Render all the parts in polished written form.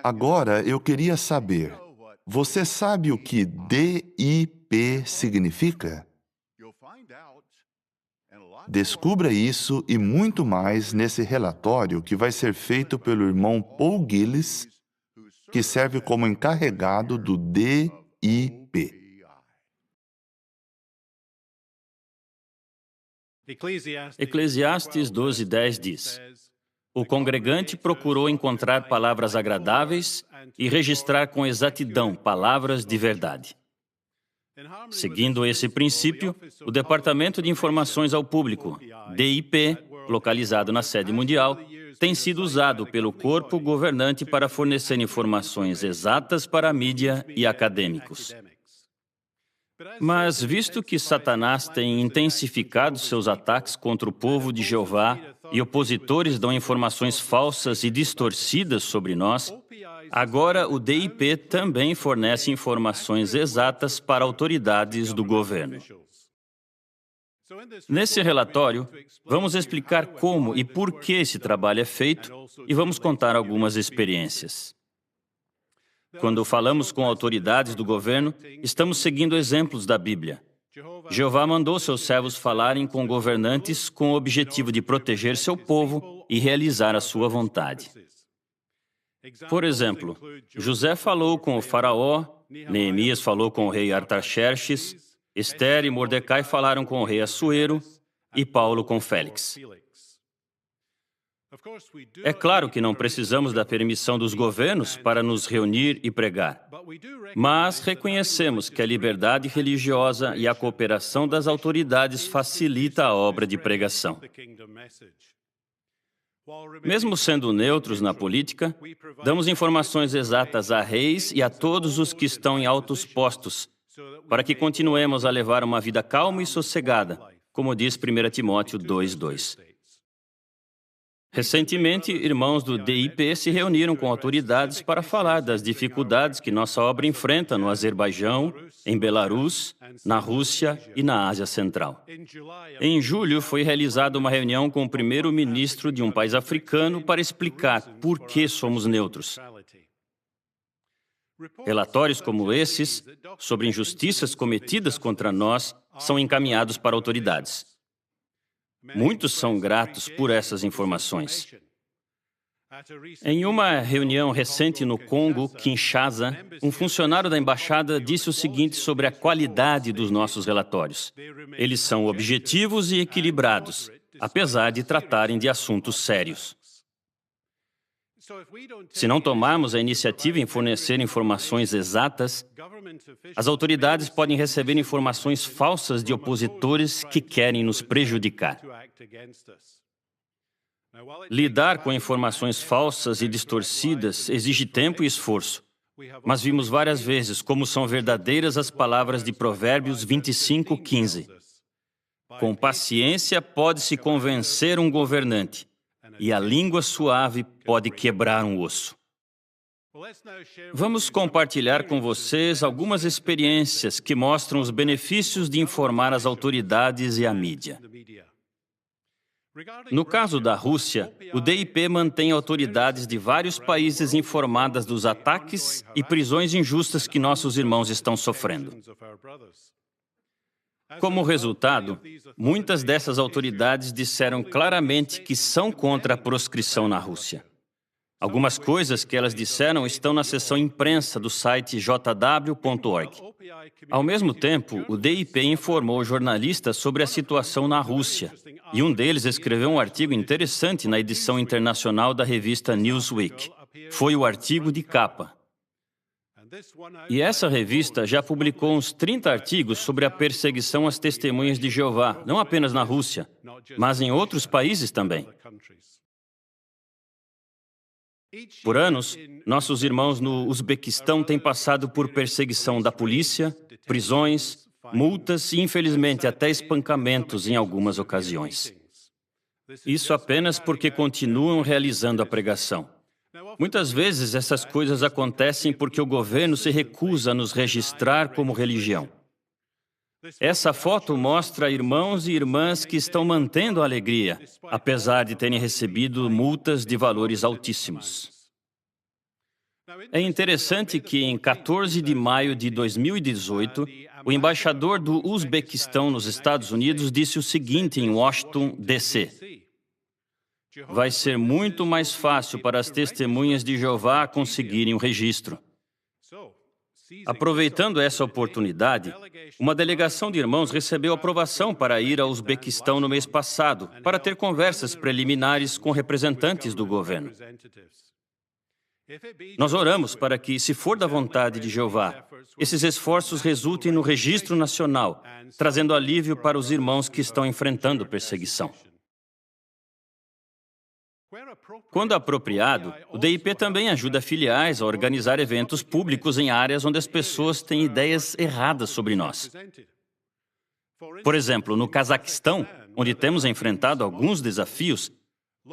Agora, eu queria saber, você sabe o que DIP significa? Descubra isso e muito mais nesse relatório que vai ser feito pelo irmão Paul Gillis, que serve como encarregado do DIP. Eclesiastes 12:10 diz: O congregante procurou encontrar palavras agradáveis e registrar com exatidão palavras de verdade. Seguindo esse princípio, o Departamento de Informações ao Público, DIP, localizado na sede mundial, tem sido usado pelo corpo governante para fornecer informações exatas para a mídia e acadêmicos. Mas, visto que Satanás tem intensificado seus ataques contra o povo de Jeová e opositores dão informações falsas e distorcidas sobre nós, agora o DIP também fornece informações exatas para autoridades do governo. Nesse relatório, vamos explicar como e por que esse trabalho é feito e vamos contar algumas experiências. Quando falamos com autoridades do governo, estamos seguindo exemplos da Bíblia. Jeová mandou seus servos falarem com governantes com o objetivo de proteger seu povo e realizar a sua vontade. Por exemplo, José falou com o faraó, Neemias falou com o rei Artaxerxes, Esther e Mordecai falaram com o rei Assuero e Paulo com Félix. É claro que não precisamos da permissão dos governos para nos reunir e pregar, mas reconhecemos que a liberdade religiosa e a cooperação das autoridades facilita a obra de pregação. Mesmo sendo neutros na política, damos informações exatas a reis e a todos os que estão em altos postos, para que continuemos a levar uma vida calma e sossegada, como diz 1 Timóteo 2:2. Recentemente, irmãos do DIP se reuniram com autoridades para falar das dificuldades que nossa obra enfrenta no Azerbaijão, em Belarus, na Rússia e na Ásia Central. Em julho, foi realizada uma reunião com o primeiro-ministro de um país africano para explicar por que somos neutros. Relatórios como esses, sobre injustiças cometidas contra nós, são encaminhados para autoridades. Muitos são gratos por essas informações. Em uma reunião recente no Congo, Kinshasa, um funcionário da embaixada disse o seguinte sobre a qualidade dos nossos relatórios. Eles são objetivos e equilibrados, apesar de tratarem de assuntos sérios. Se não tomarmos a iniciativa em fornecer informações exatas, as autoridades podem receber informações falsas de opositores que querem nos prejudicar. Lidar com informações falsas e distorcidas exige tempo e esforço, mas vimos várias vezes como são verdadeiras as palavras de Provérbios 25:15. Com paciência pode-se convencer um governante, e a língua suave pode quebrar um osso. Vamos compartilhar com vocês algumas experiências que mostram os benefícios de informar as autoridades e a mídia. No caso da Rússia, o DIP mantém autoridades de vários países informadas dos ataques e prisões injustas que nossos irmãos estão sofrendo. Como resultado, muitas dessas autoridades disseram claramente que são contra a proscrição na Rússia. Algumas coisas que elas disseram estão na seção imprensa do site jw.org. Ao mesmo tempo, o DIP informou jornalistas sobre a situação na Rússia, e um deles escreveu um artigo interessante na edição internacional da revista Newsweek. Foi o artigo de capa. E essa revista já publicou uns 30 artigos sobre a perseguição às testemunhas de Jeová, não apenas na Rússia, mas em outros países também. Por anos, nossos irmãos no Uzbequistão têm passado por perseguição da polícia, prisões, multas e, infelizmente, até espancamentos em algumas ocasiões. Isso apenas porque continuam realizando a pregação. Muitas vezes essas coisas acontecem porque o governo se recusa a nos registrar como religião. Essa foto mostra irmãos e irmãs que estão mantendo a alegria, apesar de terem recebido multas de valores altíssimos. É interessante que, em 14 de maio de 2018, o embaixador do Uzbequistão nos Estados Unidos disse o seguinte em Washington, D.C. Vai ser muito mais fácil para as testemunhas de Jeová conseguirem o registro. Aproveitando essa oportunidade, uma delegação de irmãos recebeu aprovação para ir ao Uzbequistão no mês passado, para ter conversas preliminares com representantes do governo. Nós oramos para que, se for da vontade de Jeová, esses esforços resultem no registro nacional, trazendo alívio para os irmãos que estão enfrentando perseguição. Quando apropriado, o DIP também ajuda filiais a organizar eventos públicos em áreas onde as pessoas têm ideias erradas sobre nós. Por exemplo, no Cazaquistão, onde temos enfrentado alguns desafios,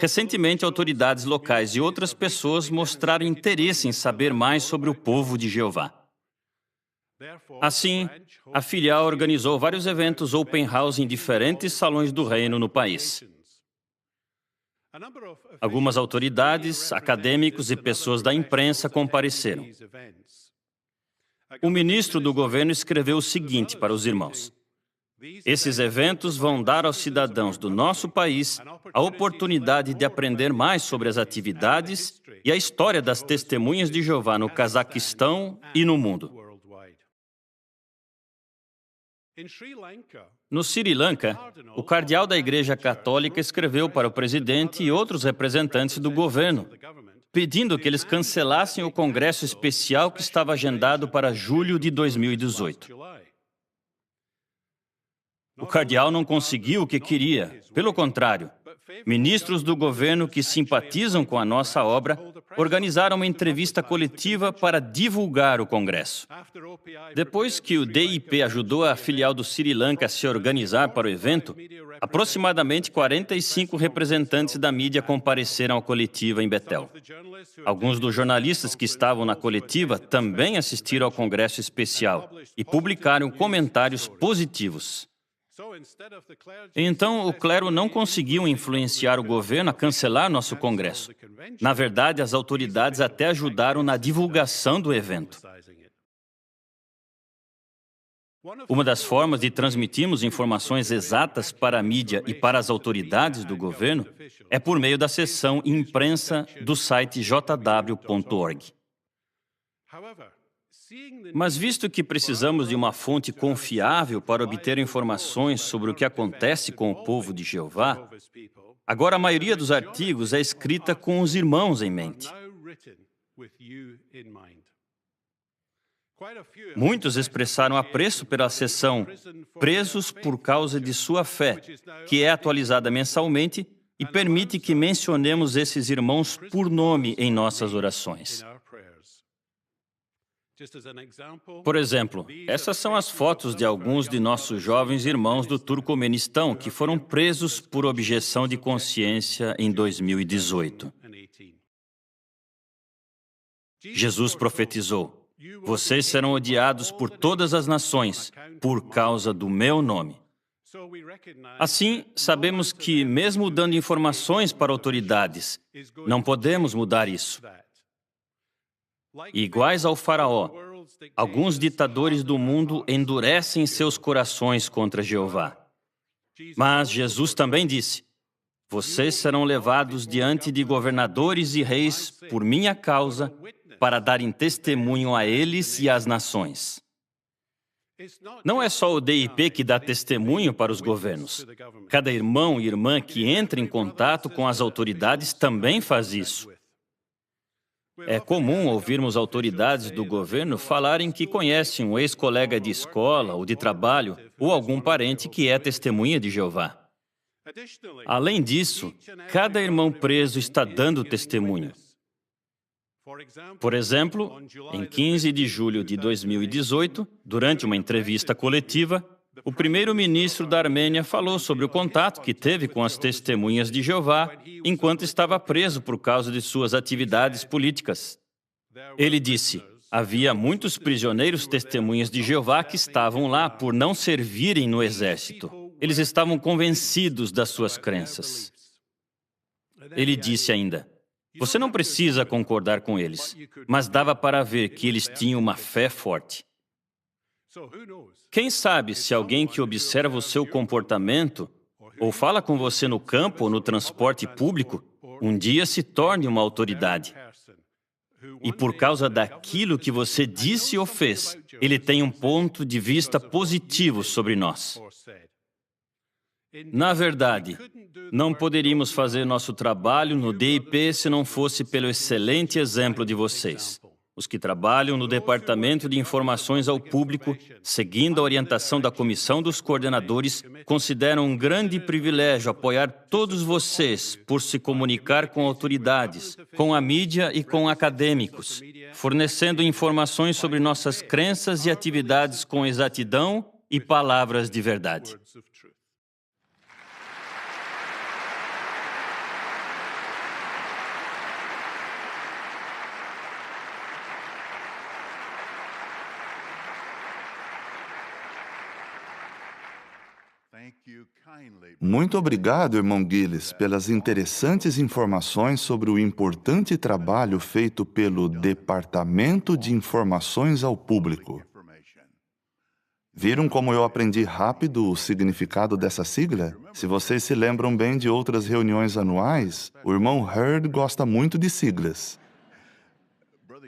recentemente autoridades locais e outras pessoas mostraram interesse em saber mais sobre o povo de Jeová. Assim, a filial organizou vários eventos open house em diferentes salões do reino no país. Algumas autoridades, acadêmicos e pessoas da imprensa compareceram. O ministro do governo escreveu o seguinte para os irmãos: esses eventos vão dar aos cidadãos do nosso país a oportunidade de aprender mais sobre as atividades e a história das testemunhas de Jeová no Cazaquistão e no mundo. No Sri Lanka, o cardeal da Igreja Católica escreveu para o presidente e outros representantes do governo, pedindo que eles cancelassem o congresso especial que estava agendado para julho de 2018. O cardeal não conseguiu o que queria. Pelo contrário, ministros do governo que simpatizam com a nossa obra organizaram uma entrevista coletiva para divulgar o congresso. Depois que o DIP ajudou a filial do Sri Lanka a se organizar para o evento, aproximadamente 45 representantes da mídia compareceram à coletiva em Betel. Alguns dos jornalistas que estavam na coletiva também assistiram ao congresso especial e publicaram comentários positivos. Então, o clero não conseguiu influenciar o governo a cancelar nosso congresso. Na verdade, as autoridades até ajudaram na divulgação do evento. Uma das formas de transmitirmos informações exatas para a mídia e para as autoridades do governo é por meio da seção imprensa do site jw.org. Mas visto que precisamos de uma fonte confiável para obter informações sobre o que acontece com o povo de Jeová, agora a maioria dos artigos é escrita com os irmãos em mente. Muitos expressaram apreço pela seção Presos por causa de sua fé, que é atualizada mensalmente e permite que mencionemos esses irmãos por nome em nossas orações. Por exemplo, essas são as fotos de alguns de nossos jovens irmãos do Turcomenistão que foram presos por objeção de consciência em 2018. Jesus profetizou: vocês serão odiados por todas as nações por causa do meu nome. Assim, sabemos que, mesmo dando informações para autoridades, não podemos mudar isso. Iguais ao faraó, alguns ditadores do mundo endurecem seus corações contra Jeová. Mas Jesus também disse: vocês serão levados diante de governadores e reis por minha causa, para darem testemunho a eles e às nações. Não é só o DIP que dá testemunho para os governos. Cada irmão e irmã que entra em contato com as autoridades também faz isso. É comum ouvirmos autoridades do governo falarem que conhecem um ex-colega de escola ou de trabalho ou algum parente que é testemunha de Jeová. Além disso, cada irmão preso está dando testemunho. Por exemplo, em 15 de julho de 2018, durante uma entrevista coletiva, o primeiro-ministro da Armênia falou sobre o contato que teve com as testemunhas de Jeová enquanto estava preso por causa de suas atividades políticas. Ele disse: havia muitos prisioneiros testemunhas de Jeová que estavam lá por não servirem no exército. Eles estavam convencidos das suas crenças. Ele disse ainda: Você não precisa concordar com eles, mas dava para ver que eles tinham uma fé forte. Quem sabe se alguém que observa o seu comportamento ou fala com você no campo ou no transporte público, um dia se torne uma autoridade. E por causa daquilo que você disse ou fez, ele tem um ponto de vista positivo sobre nós. Na verdade, não poderíamos fazer nosso trabalho no DIP se não fosse pelo excelente exemplo de vocês. Os que trabalham no Departamento de Informações ao Público, seguindo a orientação da Comissão dos Coordenadores, consideram um grande privilégio apoiar todos vocês por se comunicar com autoridades, com a mídia e com acadêmicos, fornecendo informações sobre nossas crenças e atividades com exatidão e palavras de verdade. Muito obrigado, irmão Gillis, pelas interessantes informações sobre o importante trabalho feito pelo Departamento de Informações ao Público. Viram como eu aprendi rápido o significado dessa sigla? Se vocês se lembram bem de outras reuniões anuais, o irmão Hurd gosta muito de siglas.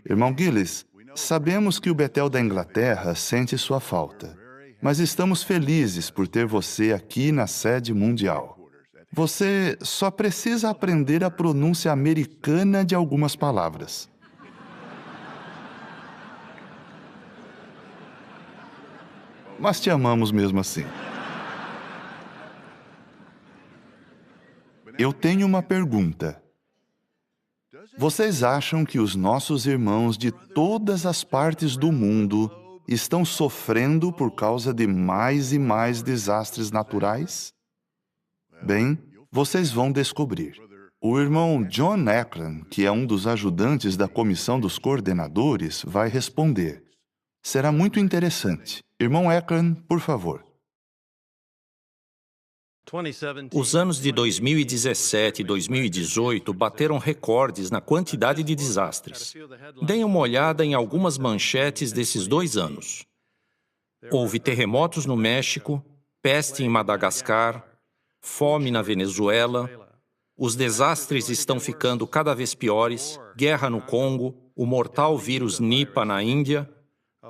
Irmão Gillis, sabemos que o Betel da Inglaterra sente sua falta. Mas estamos felizes por ter você aqui na sede mundial. Você só precisa aprender a pronúncia americana de algumas palavras. Mas te amamos mesmo assim. Eu tenho uma pergunta. Vocês acham que os nossos irmãos de todas as partes do mundo estão sofrendo por causa de mais e mais desastres naturais? Bem, vocês vão descobrir. O irmão John Eklund, que é um dos ajudantes da Comissão dos Coordenadores, vai responder. Será muito interessante. Irmão Eklund, por favor. Os anos de 2017 e 2018 bateram recordes na quantidade de desastres. Deem uma olhada em algumas manchetes desses 2 anos. Houve terremotos no México, peste em Madagascar, fome na Venezuela, os desastres estão ficando cada vez piores, guerra no Congo, o mortal vírus Nipah na Índia,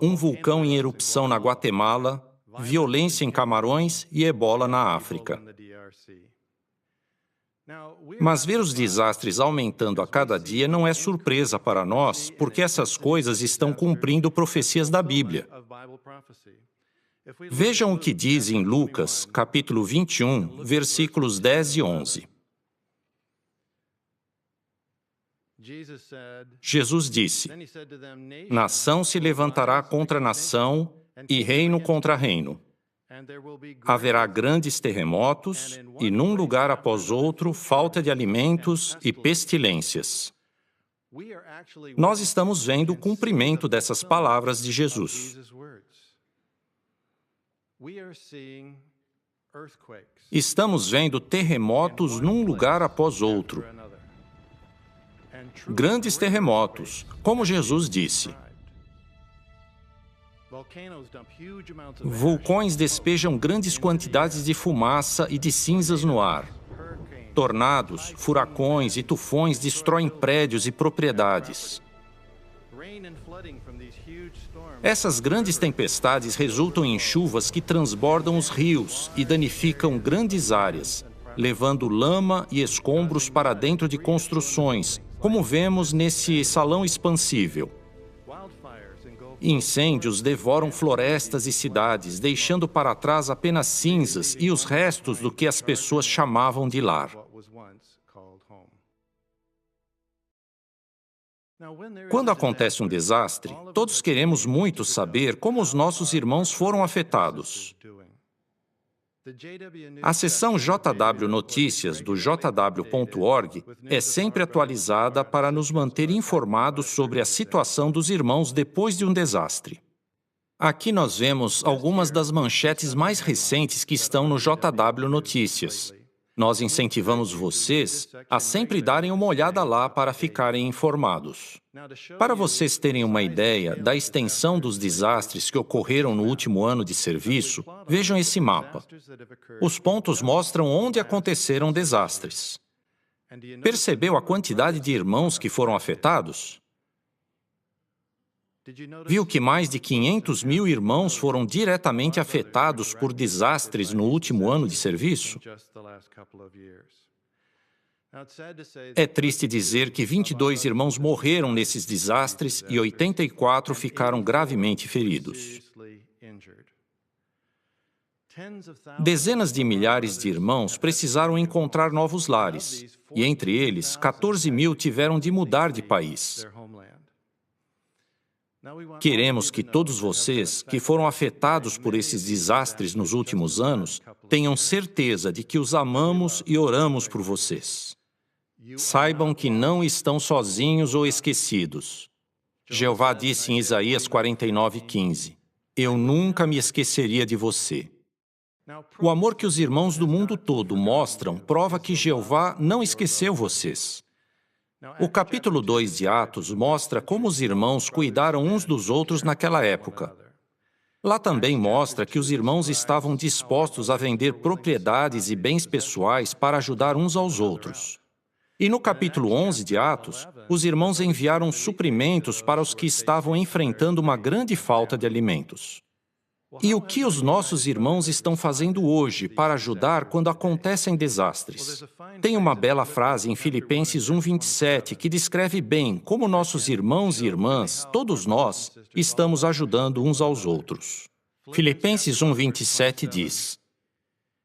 um vulcão em erupção na Guatemala, violência em Camarões e ebola na África. Mas ver os desastres aumentando a cada dia não é surpresa para nós, porque essas coisas estão cumprindo profecias da Bíblia. Vejam o que diz em Lucas, capítulo 21, versículos 10 e 11. Jesus disse: nação se levantará contra nação e reino contra reino. Haverá grandes terremotos e, num lugar após outro, falta de alimentos e pestilências. Nós estamos vendo o cumprimento dessas palavras de Jesus. Estamos vendo terremotos num lugar após outro. Grandes terremotos, como Jesus disse. Vulcões despejam grandes quantidades de fumaça e de cinzas no ar. Tornados, furacões e tufões destroem prédios e propriedades. Essas grandes tempestades resultam em chuvas que transbordam os rios e danificam grandes áreas, levando lama e escombros para dentro de construções, como vemos nesse salão expansível. Incêndios devoram florestas e cidades, deixando para trás apenas cinzas e os restos do que as pessoas chamavam de lar. Quando acontece um desastre, todos queremos muito saber como os nossos irmãos foram afetados. A seção JW Notícias do jw.org é sempre atualizada para nos manter informados sobre a situação dos irmãos depois de um desastre. Aqui nós vemos algumas das manchetes mais recentes que estão no JW Notícias. Nós incentivamos vocês a sempre darem uma olhada lá para ficarem informados. Para vocês terem uma ideia da extensão dos desastres que ocorreram no último ano de serviço, vejam esse mapa. Os pontos mostram onde aconteceram desastres. Percebeu a quantidade de irmãos que foram afetados? Viu que mais de 500 mil irmãos foram diretamente afetados por desastres no último ano de serviço? É triste dizer que 22 irmãos morreram nesses desastres e 84 ficaram gravemente feridos. Dezenas de milhares de irmãos precisaram encontrar novos lares, e entre eles, 14 mil tiveram de mudar de país. Queremos que todos vocês, que foram afetados por esses desastres nos últimos anos, tenham certeza de que os amamos e oramos por vocês. Saibam que não estão sozinhos ou esquecidos. Jeová disse em Isaías 49:15, Eu nunca me esqueceria de você. O amor que os irmãos do mundo todo mostram prova que Jeová não esqueceu vocês. O capítulo 2 de Atos mostra como os irmãos cuidaram uns dos outros naquela época. Lá também mostra que os irmãos estavam dispostos a vender propriedades e bens pessoais para ajudar uns aos outros. E no capítulo 11 de Atos, os irmãos enviaram suprimentos para os que estavam enfrentando uma grande falta de alimentos. E o que os nossos irmãos estão fazendo hoje para ajudar quando acontecem desastres? Tem uma bela frase em Filipenses 1:27 que descreve bem como nossos irmãos e irmãs, todos nós, estamos ajudando uns aos outros. Filipenses 1:27 diz: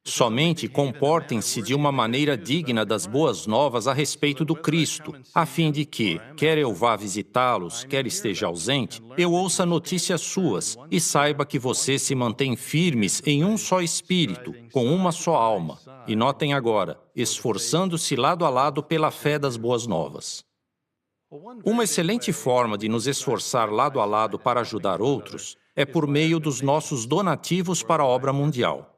Somente comportem-se de uma maneira digna das boas novas a respeito do Cristo, a fim de que, quer eu vá visitá-los, quer esteja ausente, eu ouça notícias suas e saiba que vocês se mantêm firmes em um só espírito, com uma só alma. E notem agora, esforçando-se lado a lado pela fé das boas novas. Uma excelente forma de nos esforçar lado a lado para ajudar outros é por meio dos nossos donativos para a obra mundial.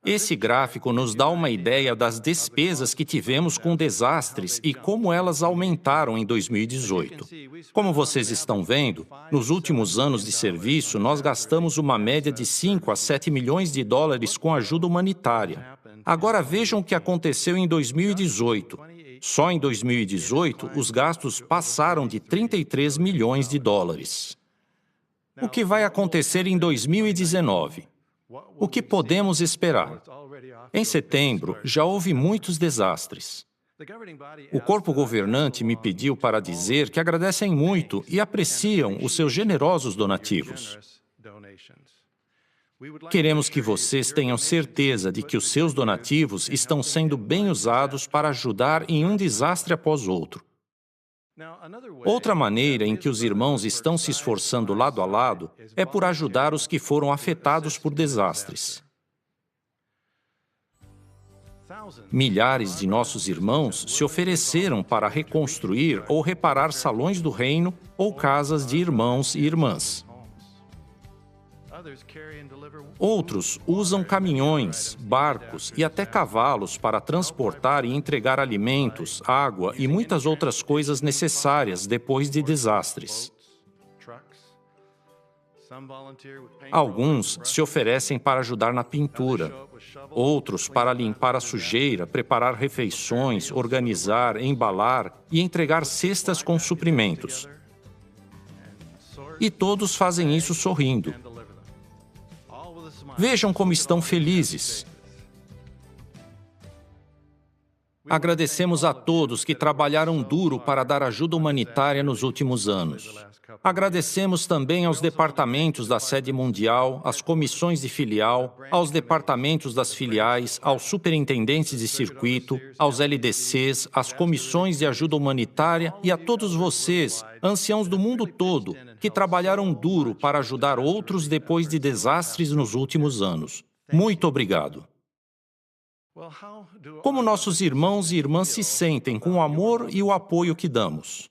Esse gráfico nos dá uma ideia das despesas que tivemos com desastres e como elas aumentaram em 2018. Como vocês estão vendo, nos últimos anos de serviço, nós gastamos uma média de 5 a 7 milhões de dólares com ajuda humanitária. Agora vejam o que aconteceu em 2018. Só em 2018, os gastos passaram de 33 milhões de dólares. O que vai acontecer em 2019? O que podemos esperar? Em setembro, já houve muitos desastres. O corpo governante me pediu para dizer que agradecem muito e apreciam os seus generosos donativos. Queremos que vocês tenham certeza de que os seus donativos estão sendo bem usados para ajudar em um desastre após outro. Outra maneira em que os irmãos estão se esforçando lado a lado é por ajudar os que foram afetados por desastres. Milhares de nossos irmãos se ofereceram para reconstruir ou reparar salões do reino ou casas de irmãos e irmãs. Outros usam caminhões, barcos e até cavalos para transportar e entregar alimentos, água e muitas outras coisas necessárias depois de desastres. Alguns se oferecem para ajudar na pintura, outros para limpar a sujeira, preparar refeições, organizar, embalar e entregar cestas com suprimentos. E todos fazem isso sorrindo. Vejam como estão felizes. Agradecemos a todos que trabalharam duro para dar ajuda humanitária nos últimos anos. Agradecemos também aos departamentos da sede mundial, às comissões de filial, aos departamentos das filiais, aos superintendentes de circuito, aos LDCs, às comissões de ajuda humanitária e a todos vocês, anciãos do mundo todo, que trabalharam duro para ajudar outros depois de desastres nos últimos anos. Muito obrigado. Como nossos irmãos e irmãs se sentem com o amor e o apoio que damos?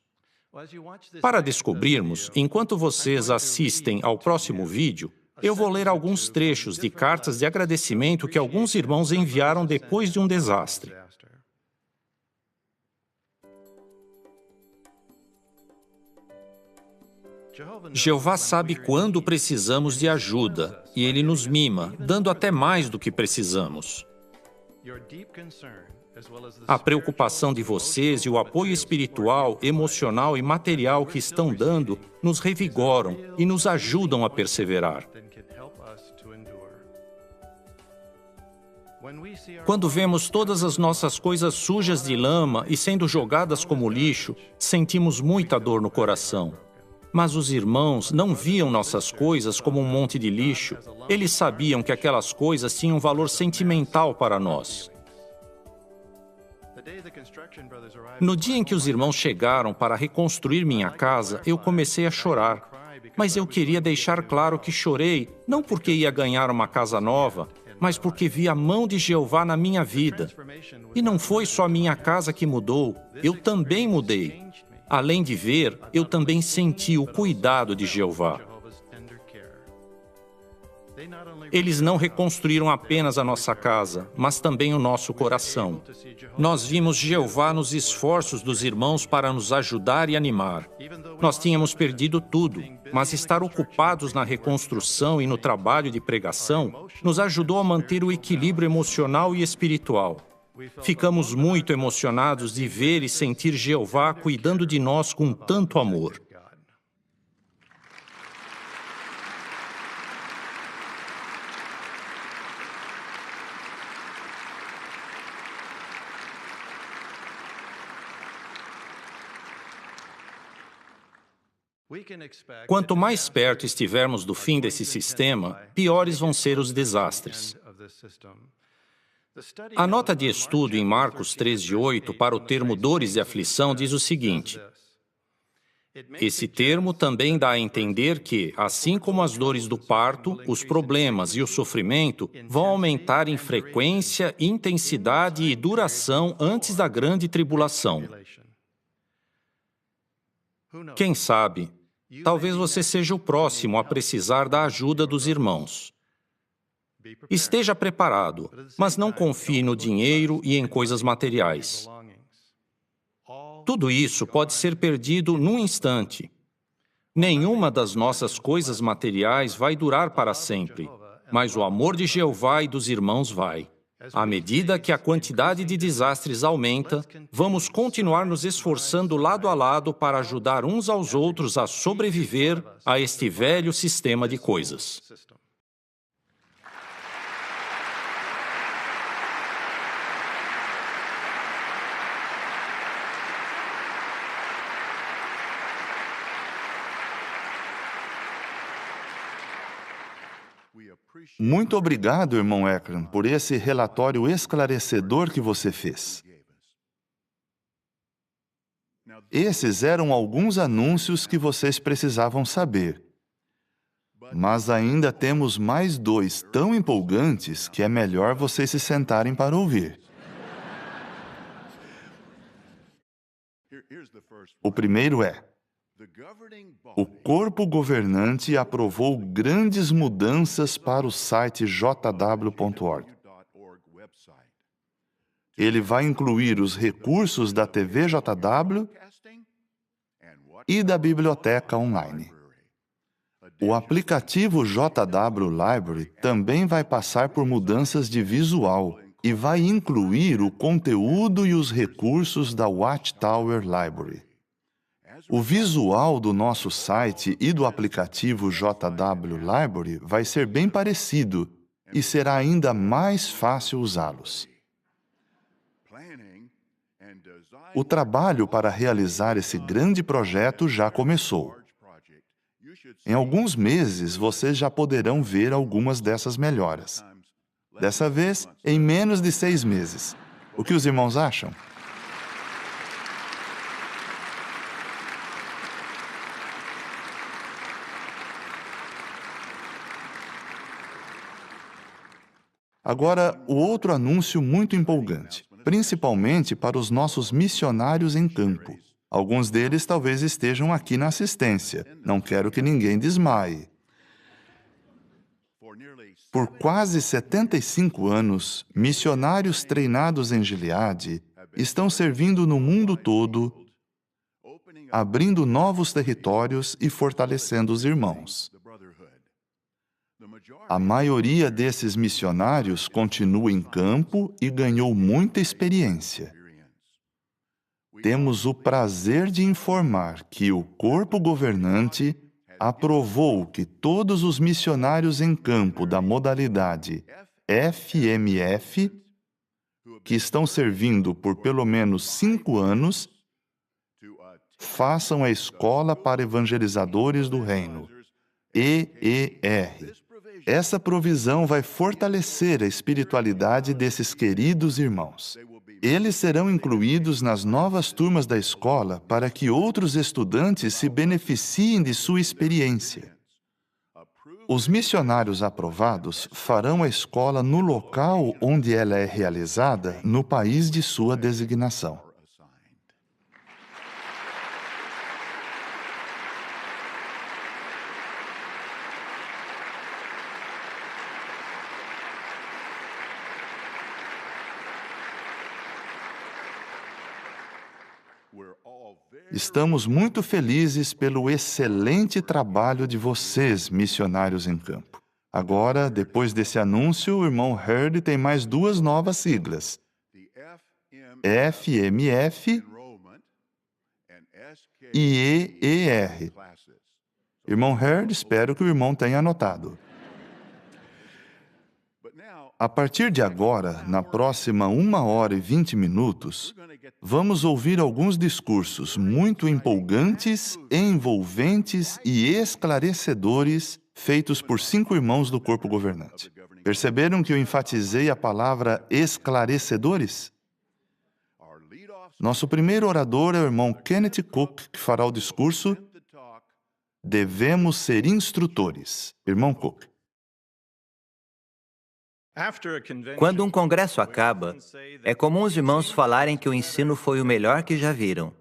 Para descobrirmos, enquanto vocês assistem ao próximo vídeo, Eu vou ler alguns trechos de cartas de agradecimento que alguns irmãos enviaram depois de um desastre. Jeová sabe quando precisamos de ajuda, e Ele nos mima, dando até mais do que precisamos. A preocupação de vocês e o apoio espiritual, emocional e material que estão dando nos revigoram e nos ajudam a perseverar. Quando vemos todas as nossas coisas sujas de lama e sendo jogadas como lixo, sentimos muita dor no coração. Mas os irmãos não viam nossas coisas como um monte de lixo. Eles sabiam que aquelas coisas tinham valor sentimental para nós. No dia em que os irmãos chegaram para reconstruir minha casa, eu comecei a chorar. Mas eu queria deixar claro que chorei, não porque ia ganhar uma casa nova, mas porque vi a mão de Jeová na minha vida. E não foi só minha casa que mudou, eu também mudei. Além de ver, eu também senti o cuidado de Jeová. Eles não reconstruíram apenas a nossa casa, mas também o nosso coração. Nós vimos Jeová nos esforços dos irmãos para nos ajudar e animar. Nós tínhamos perdido tudo, mas estar ocupados na reconstrução e no trabalho de pregação nos ajudou a manter o equilíbrio emocional e espiritual. Ficamos muito emocionados de ver e sentir Jeová cuidando de nós com tanto amor. Quanto mais perto estivermos do fim desse sistema, piores vão ser os desastres. A nota de estudo em Marcos 13:8 para o termo dores e aflição diz o seguinte: esse termo também dá a entender que, assim como as dores do parto, os problemas e o sofrimento vão aumentar em frequência, intensidade e duração antes da grande tribulação. Quem sabe, talvez você seja o próximo a precisar da ajuda dos irmãos. Esteja preparado, mas não confie no dinheiro e em coisas materiais. Tudo isso pode ser perdido num instante. Nenhuma das nossas coisas materiais vai durar para sempre, mas o amor de Jeová e dos irmãos vai. À medida que a quantidade de desastres aumenta, vamos continuar nos esforçando lado a lado para ajudar uns aos outros a sobreviver a este velho sistema de coisas. Muito obrigado, irmão Ekran, por esse relatório esclarecedor que você fez. Esses eram alguns anúncios que vocês precisavam saber. Mas ainda temos mais dois tão empolgantes que é melhor vocês se sentarem para ouvir. O primeiro é: o corpo governante aprovou grandes mudanças para o site jw.org. Ele vai incluir os recursos da TV JW e da biblioteca online. O aplicativo JW Library também vai passar por mudanças de visual e vai incluir o conteúdo e os recursos da Watchtower Library. O visual do nosso site e do aplicativo JW Library vai ser bem parecido e será ainda mais fácil usá-los. O trabalho para realizar esse grande projeto já começou. Em alguns meses, vocês já poderão ver algumas dessas melhoras. Dessa vez, em menos de 6 meses. O que os irmãos acham? Agora, o outro anúncio muito empolgante, principalmente para os nossos missionários em campo. Alguns deles talvez estejam aqui na assistência. Não quero que ninguém desmaie. Por quase 75 anos, missionários treinados em Gileade estão servindo no mundo todo, abrindo novos territórios e fortalecendo os irmãos. A maioria desses missionários continua em campo e ganhou muita experiência. Temos o prazer de informar que o corpo governante aprovou que todos os missionários em campo da modalidade FMF, que estão servindo por pelo menos 5 anos, façam a Escola para Evangelizadores do Reino, EER. Essa provisão vai fortalecer a espiritualidade desses queridos irmãos. Eles serão incluídos nas novas turmas da escola para que outros estudantes se beneficiem de sua experiência. Os missionários aprovados farão a escola no local onde ela é realizada, no país de sua designação. Estamos muito felizes pelo excelente trabalho de vocês, missionários em campo. Agora, depois desse anúncio, o irmão Hurd tem mais 2 novas siglas: FMF e EER. Irmão Hurd, espero que o irmão tenha anotado. A partir de agora, na próxima 1h20, vamos ouvir alguns discursos muito empolgantes, envolventes e esclarecedores feitos por 5 irmãos do corpo governante. Perceberam que eu enfatizei a palavra esclarecedores? Nosso primeiro orador é o irmão Kenneth Cook, que fará o discurso Devemos ser instrutores. Irmão Cook. Quando um congresso acaba, é comum os irmãos falarem que o ensino foi o melhor que já viram.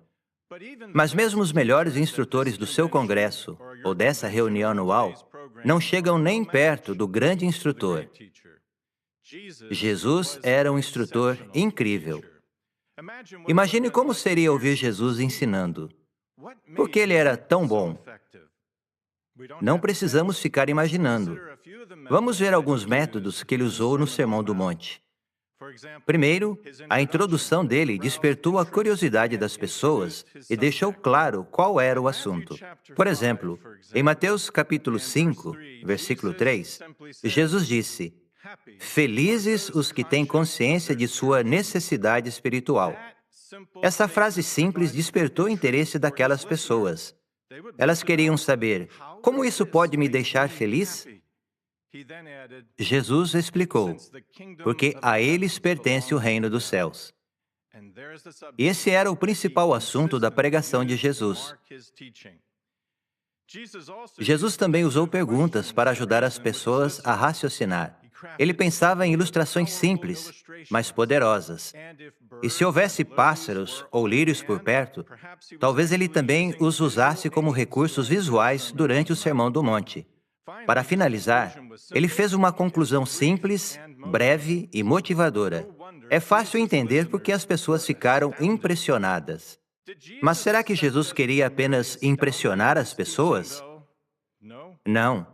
Mas mesmo os melhores instrutores do seu congresso, ou dessa reunião anual, não chegam nem perto do grande instrutor. Jesus era um instrutor incrível. Imagine como seria ouvir Jesus ensinando. Por que ele era tão bom? Não precisamos ficar imaginando. Vamos ver alguns métodos que ele usou no Sermão do Monte. Primeiro, a introdução dele despertou a curiosidade das pessoas e deixou claro qual era o assunto. Por exemplo, em Mateus capítulo 5, versículo 3, Jesus disse: "Felizes os que têm consciência de sua necessidade espiritual." Essa frase simples despertou o interesse daquelas pessoas. Elas queriam saber: como isso pode me deixar feliz? Jesus explicou: porque a eles pertence o reino dos céus. Esse era o principal assunto da pregação de Jesus. Jesus também usou perguntas para ajudar as pessoas a raciocinar. Ele pensava em ilustrações simples, mas poderosas. E se houvesse pássaros ou lírios por perto, talvez ele também os usasse como recursos visuais durante o Sermão do Monte. Para finalizar, ele fez uma conclusão simples, breve e motivadora. É fácil entender porque as pessoas ficaram impressionadas. Mas será que Jesus queria apenas impressionar as pessoas? Não.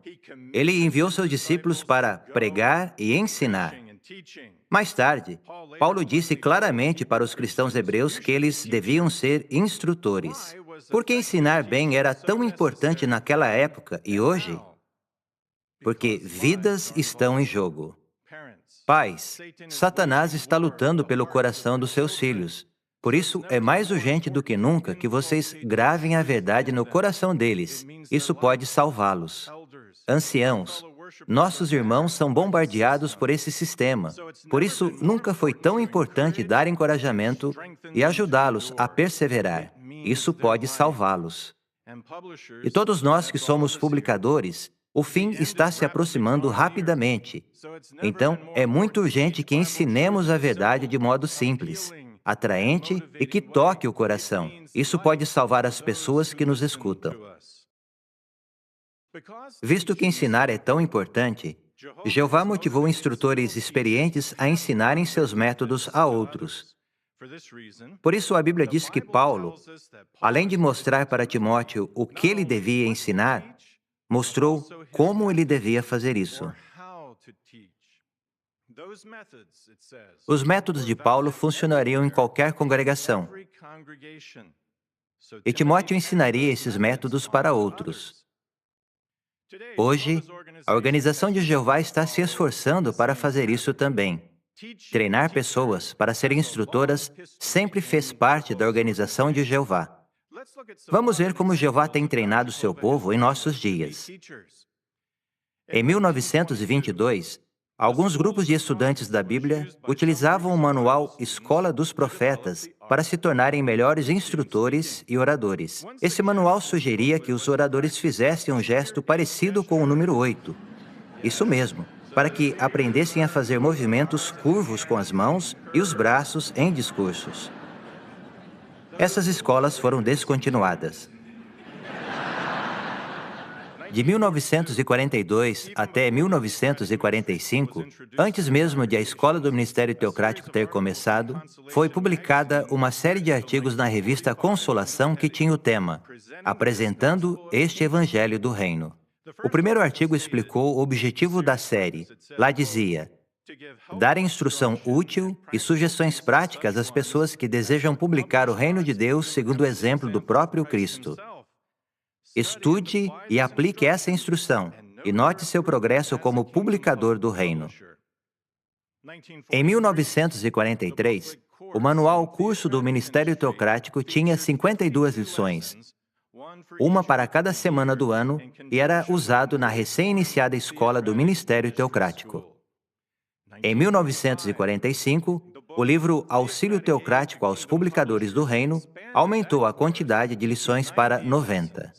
Ele enviou seus discípulos para pregar e ensinar. Mais tarde, Paulo disse claramente para os cristãos hebreus que eles deviam ser instrutores. Por que ensinar bem era tão importante naquela época e hoje? Porque vidas estão em jogo. Pais, Satanás está lutando pelo coração dos seus filhos. Por isso, é mais urgente do que nunca que vocês gravem a verdade no coração deles. Isso pode salvá-los. Anciãos, nossos irmãos são bombardeados por esse sistema. Por isso, nunca foi tão importante dar encorajamento e ajudá-los a perseverar. Isso pode salvá-los. E todos nós que somos publicadores, o fim está se aproximando rapidamente. Então, é muito urgente que ensinemos a verdade de modo simples, atraente e que toque o coração. Isso pode salvar as pessoas que nos escutam. Visto que ensinar é tão importante, Jeová motivou instrutores experientes a ensinarem seus métodos a outros. Por isso, a Bíblia diz que Paulo, além de mostrar para Timóteo o que ele devia ensinar, mostrou como ele devia fazer isso. Os métodos de Paulo funcionariam em qualquer congregação. E Timóteo ensinaria esses métodos para outros. Hoje, a Organização de Jeová está se esforçando para fazer isso também. Treinar pessoas para serem instrutoras sempre fez parte da Organização de Jeová. Vamos ver como Jeová tem treinado seu povo em nossos dias. Em 1922, alguns grupos de estudantes da Bíblia utilizavam o manual Escola dos Profetas para se tornarem melhores instrutores e oradores. Esse manual sugeria que os oradores fizessem um gesto parecido com o número 8. Isso mesmo, para que aprendessem a fazer movimentos curvos com as mãos e os braços em discursos. Essas escolas foram descontinuadas. De 1942 até 1945, antes mesmo de a Escola do Ministério Teocrático ter começado, foi publicada uma série de artigos na revista Consolação que tinha o tema Apresentando este Evangelho do Reino. O primeiro artigo explicou o objetivo da série. Lá dizia: dar instrução útil e sugestões práticas às pessoas que desejam publicar o Reino de Deus segundo o exemplo do próprio Cristo. Estude e aplique essa instrução e note seu progresso como publicador do Reino. Em 1943, o manual Curso do Ministério Teocrático tinha 52 lições, uma para cada semana do ano, e era usado na recém-iniciada Escola do Ministério Teocrático. Em 1945, o livro Auxílio Teocrático aos Publicadores do Reino aumentou a quantidade de lições para 90.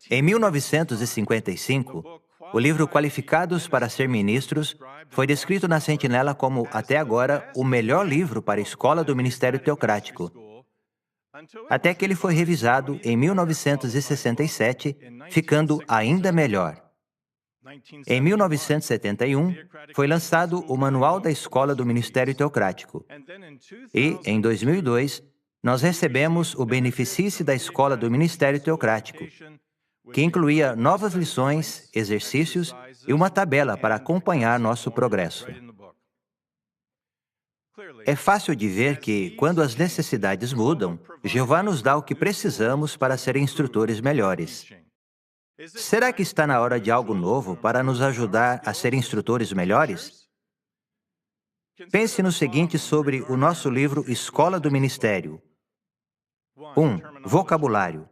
Em 1955, o livro Qualificados para Ser Ministros foi descrito na Sentinela como, até agora, o melhor livro para a Escola do Ministério Teocrático, até que ele foi revisado em 1967, ficando ainda melhor. Em 1971, foi lançado o Manual da Escola do Ministério Teocrático. E, em 2002, nós recebemos o Beneficie da Escola do Ministério Teocrático, que incluía novas lições, exercícios e uma tabela para acompanhar nosso progresso. É fácil de ver que, quando as necessidades mudam, Jeová nos dá o que precisamos para ser instrutores melhores. Será que está na hora de algo novo para nos ajudar a ser instrutores melhores? Pense no seguinte sobre o nosso livro Escola do Ministério. 1. Vocabulário.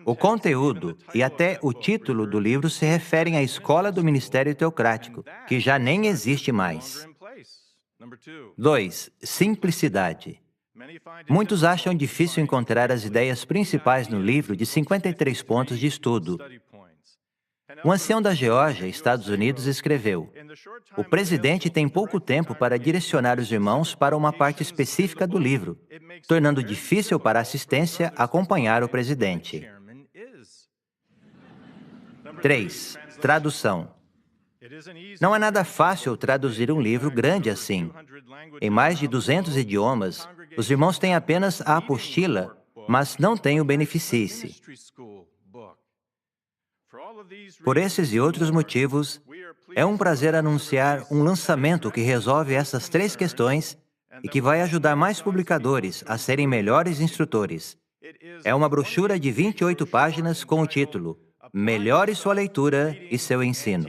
O conteúdo e até o título do livro se referem à Escola do Ministério Teocrático, que já nem existe mais. 2. Simplicidade. Muitos acham difícil encontrar as ideias principais no livro de 53 pontos de estudo. Um ancião da Geórgia, Estados Unidos, escreveu: o presidente tem pouco tempo para direcionar os irmãos para uma parte específica do livro, tornando difícil para a assistência acompanhar o presidente. 3. Tradução. Não é nada fácil traduzir um livro grande assim. Em mais de 200 idiomas, os irmãos têm apenas a apostila, mas não têm o Beneficie. Por esses e outros motivos, é um prazer anunciar um lançamento que resolve essas 3 questões e que vai ajudar mais publicadores a serem melhores instrutores. É uma brochura de 28 páginas com o título Melhore sua leitura e seu ensino.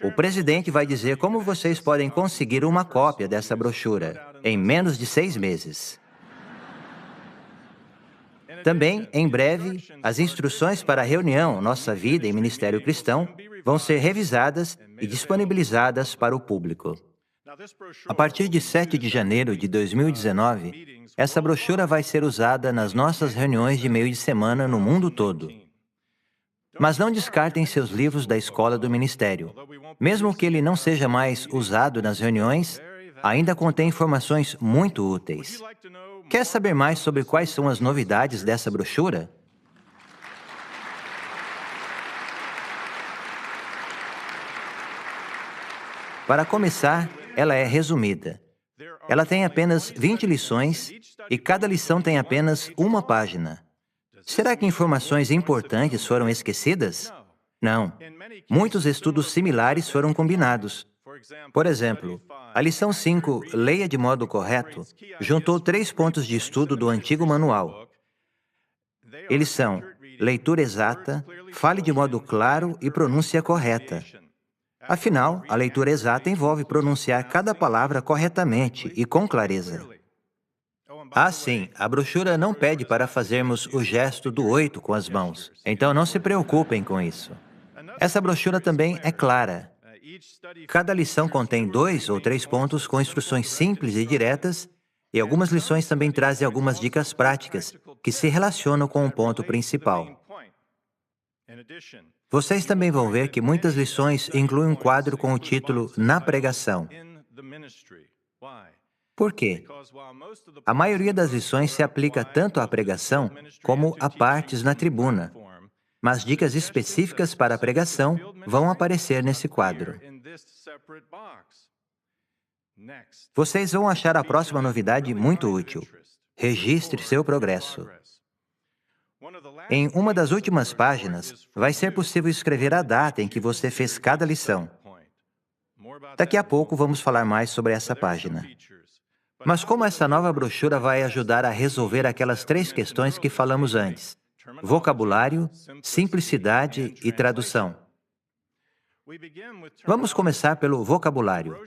O presidente vai dizer como vocês podem conseguir uma cópia dessa brochura em menos de 6 meses. Também, em breve, as instruções para a reunião Nossa Vida em Ministério Cristão vão ser revisadas e disponibilizadas para o público. A partir de 7 de janeiro de 2019, essa brochura vai ser usada nas nossas reuniões de meio de semana no mundo todo. Mas não descartem seus livros da escola do ministério. Mesmo que ele não seja mais usado nas reuniões, ainda contém informações muito úteis. Quer saber mais sobre quais são as novidades dessa brochura? Para começar, ela é resumida. Ela tem apenas 20 lições e cada lição tem apenas uma página. Será que informações importantes foram esquecidas? Não. Muitos estudos similares foram combinados. Por exemplo, a lição 5, Leia de modo correto, juntou 3 pontos de estudo do antigo manual. Eles são leitura exata, fale de modo claro e pronúncia correta. Afinal, a leitura exata envolve pronunciar cada palavra corretamente e com clareza. Ah, sim, a brochura não pede para fazermos o gesto do 8 com as mãos, então não se preocupem com isso. Essa brochura também é clara. Cada lição contém 2 ou 3 pontos com instruções simples e diretas, e algumas lições também trazem algumas dicas práticas que se relacionam com o ponto principal. Vocês também vão ver que muitas lições incluem um quadro com o título Na Pregação. Por quê? A maioria das lições se aplica tanto à pregação como a partes na tribuna, mas dicas específicas para a pregação vão aparecer nesse quadro. Vocês vão achar a próxima novidade muito útil. Registre seu progresso. Em uma das últimas páginas, vai ser possível escrever a data em que você fez cada lição. Daqui a pouco vamos falar mais sobre essa página. Mas como essa nova brochura vai ajudar a resolver aquelas 3 questões que falamos antes? Vocabulário, simplicidade e tradução. Vamos começar pelo vocabulário.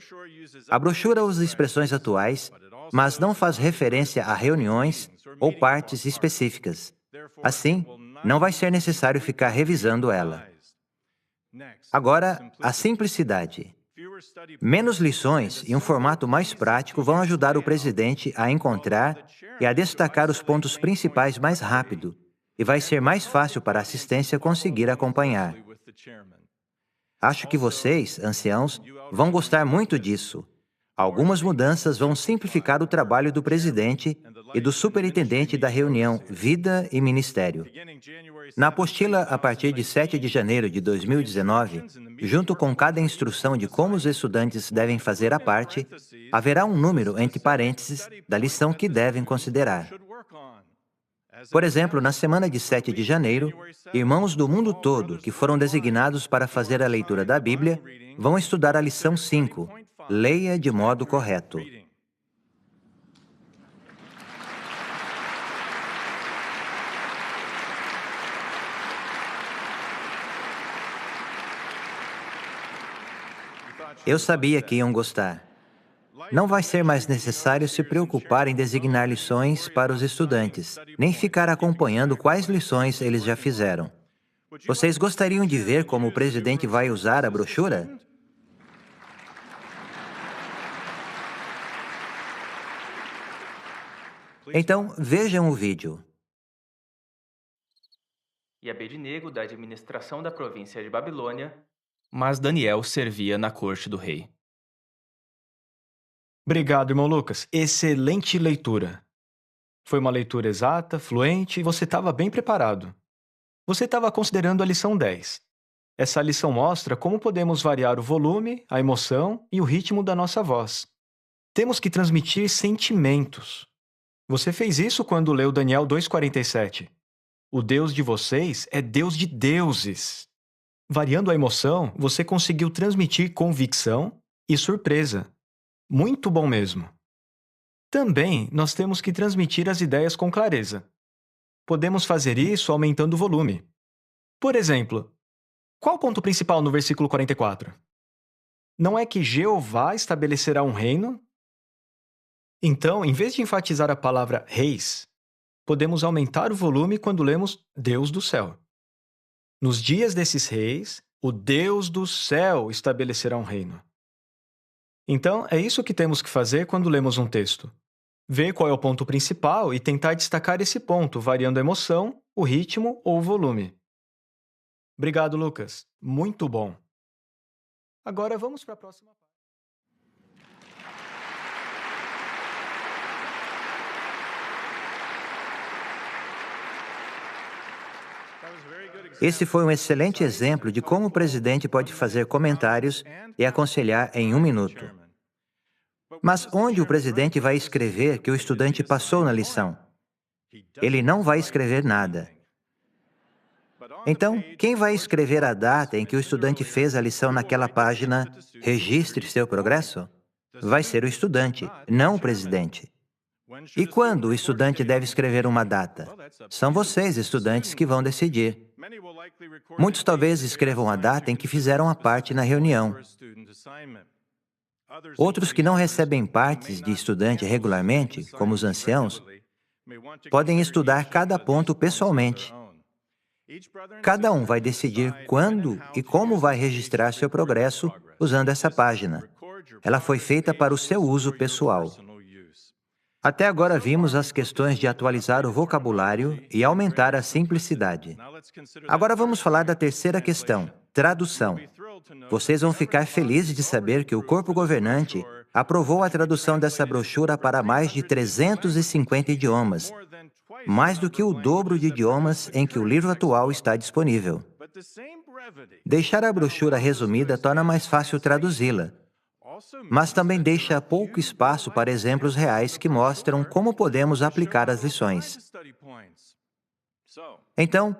A brochura usa expressões atuais, mas não faz referência a reuniões ou partes específicas. Assim, não vai ser necessário ficar revisando ela. Agora, a simplicidade. Menos lições e um formato mais prático vão ajudar o presidente a encontrar e a destacar os pontos principais mais rápido, e vai ser mais fácil para a assistência conseguir acompanhar. Acho que vocês, anciãos, vão gostar muito disso. Algumas mudanças vão simplificar o trabalho do presidente e do superintendente da reunião Vida e Ministério. Na apostila, a partir de 7 de janeiro de 2019, junto com cada instrução de como os estudantes devem fazer a parte, haverá um número entre parênteses da lição que devem considerar. Por exemplo, na semana de 7 de janeiro, irmãos do mundo todo que foram designados para fazer a leitura da Bíblia vão estudar a lição 5, Leia de modo correto. Eu sabia que iam gostar. Não vai ser mais necessário se preocupar em designar lições para os estudantes, nem ficar acompanhando quais lições eles já fizeram. Vocês gostariam de ver como o presidente vai usar a brochura? Então, vejam o vídeo. E Abednego da administração da província de Babilônia, mas Daniel servia na corte do rei. Obrigado, irmão Lucas. Excelente leitura. Foi uma leitura exata, fluente e você estava bem preparado. Você estava considerando a lição 10. Essa lição mostra como podemos variar o volume, a emoção e o ritmo da nossa voz. Temos que transmitir sentimentos. Você fez isso quando leu Daniel 2,47. O Deus de vocês é Deus de deuses. Variando a emoção, você conseguiu transmitir convicção e surpresa. Muito bom mesmo. Também, nós temos que transmitir as ideias com clareza. Podemos fazer isso aumentando o volume. Por exemplo, qual o ponto principal no versículo 44? Não é que Jeová estabelecerá um reino? Então, em vez de enfatizar a palavra reis, podemos aumentar o volume quando lemos Deus do céu. Nos dias desses reis, o Deus do céu estabelecerá um reino. Então, é isso que temos que fazer quando lemos um texto. Ver qual é o ponto principal e tentar destacar esse ponto, variando a emoção, o ritmo ou o volume. Obrigado, Lucas. Muito bom. Agora vamos para a próxima parte. Esse foi um excelente exemplo de como o presidente pode fazer comentários e aconselhar em 1 minuto. Mas onde o presidente vai escrever que o estudante passou na lição? Ele não vai escrever nada. Então, quem vai escrever a data em que o estudante fez a lição naquela página "Registre seu progresso"? Vai ser o estudante, não o presidente. E quando o estudante deve escrever uma data? São vocês, estudantes, que vão decidir. Muitos talvez escrevam a data em que fizeram a parte na reunião. Outros que não recebem partes de estudante regularmente, como os anciãos, podem estudar cada ponto pessoalmente. Cada um vai decidir quando e como vai registrar seu progresso usando essa página. Ela foi feita para o seu uso pessoal. Até agora vimos as questões de atualizar o vocabulário e aumentar a simplicidade. Agora vamos falar da terceira questão, tradução. Vocês vão ficar felizes de saber que o corpo governante aprovou a tradução dessa brochura para mais de 350 idiomas, mais do que o dobro de idiomas em que o livro atual está disponível. Deixar a brochura resumida torna mais fácil traduzi-la, mas também deixa pouco espaço para exemplos reais que mostram como podemos aplicar as lições. Então,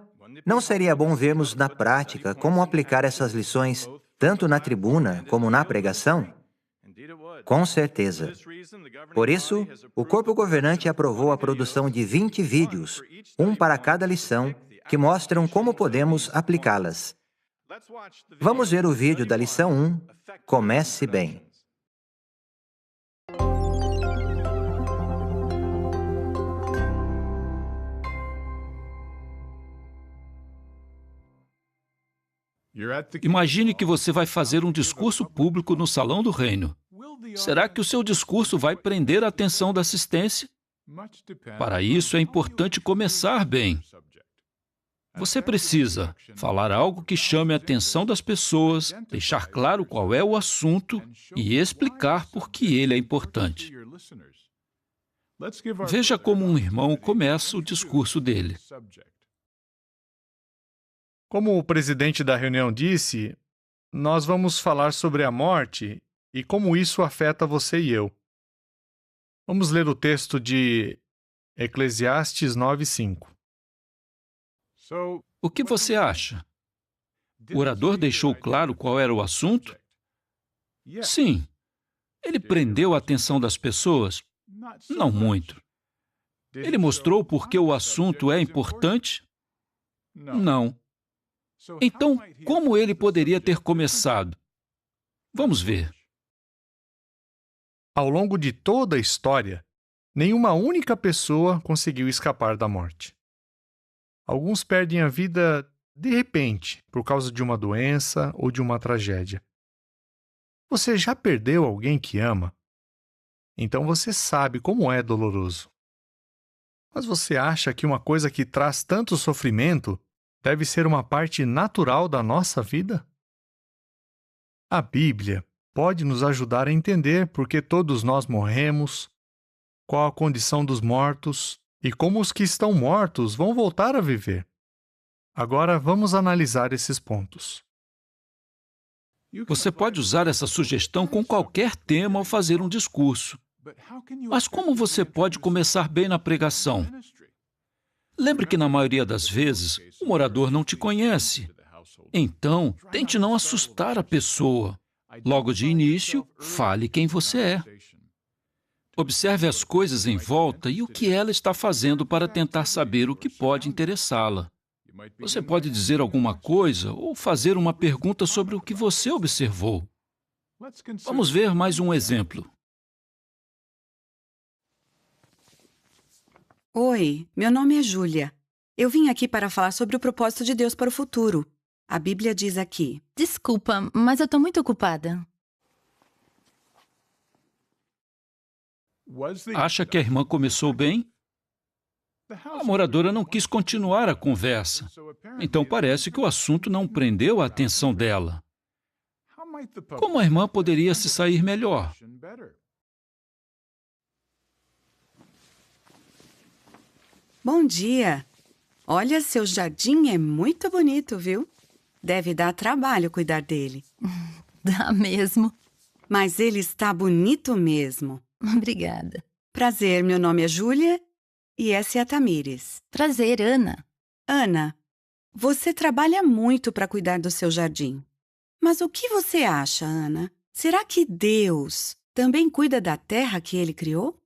não seria bom vermos na prática como aplicar essas lições tanto na tribuna como na pregação? Com certeza. Por isso, o corpo governante aprovou a produção de 20 vídeos, um para cada lição, que mostram como podemos aplicá-las. Vamos ver o vídeo da lição 1, Comece Bem. Imagine que você vai fazer um discurso público no Salão do Reino. Será que o seu discurso vai prender a atenção da assistência? Para isso, é importante começar bem. Você precisa falar algo que chame a atenção das pessoas, deixar claro qual é o assunto e explicar por que ele é importante. Veja como um irmão começa o discurso dele. Como o presidente da reunião disse, nós vamos falar sobre a morte e como isso afeta você e eu. Vamos ler o texto de Eclesiastes 9:5. O que você acha? O orador deixou claro qual era o assunto? Sim. Ele prendeu a atenção das pessoas? Não muito. Ele mostrou por que o assunto é importante? Não. Então, como ele poderia ter começado? Vamos ver. Ao longo de toda a história, nenhuma única pessoa conseguiu escapar da morte. Alguns perdem a vida de repente, por causa de uma doença ou de uma tragédia. Você já perdeu alguém que ama? Então você sabe como é doloroso. Mas você acha que uma coisa que traz tanto sofrimento deve ser uma parte natural da nossa vida? A Bíblia pode nos ajudar a entender por que todos nós morremos, qual a condição dos mortos e como os que estão mortos vão voltar a viver. Agora vamos analisar esses pontos. Você pode usar essa sugestão com qualquer tema ao fazer um discurso. Mas como você pode começar bem na pregação? Lembre que, na maioria das vezes, o morador não te conhece. Então, tente não assustar a pessoa. Logo de início, fale quem você é. Observe as coisas em volta e o que ela está fazendo para tentar saber o que pode interessá-la. Você pode dizer alguma coisa ou fazer uma pergunta sobre o que você observou. Vamos ver mais um exemplo. Oi, meu nome é Júlia. Eu vim aqui para falar sobre o propósito de Deus para o futuro. A Bíblia diz aqui: Desculpa, mas eu tô muito ocupada. Acha que a irmã começou bem? A moradora não quis continuar a conversa. Então parece que o assunto não prendeu a atenção dela. Como a irmã poderia se sair melhor? Bom dia. Olha, seu jardim é muito bonito, viu? Deve dar trabalho cuidar dele. Dá mesmo. Mas ele está bonito mesmo. Obrigada. Prazer, meu nome é Júlia e essa é a Tamires. Prazer, Ana. Ana, você trabalha muito para cuidar do seu jardim. Mas o que você acha, Ana? Será que Deus também cuida da terra que ele criou?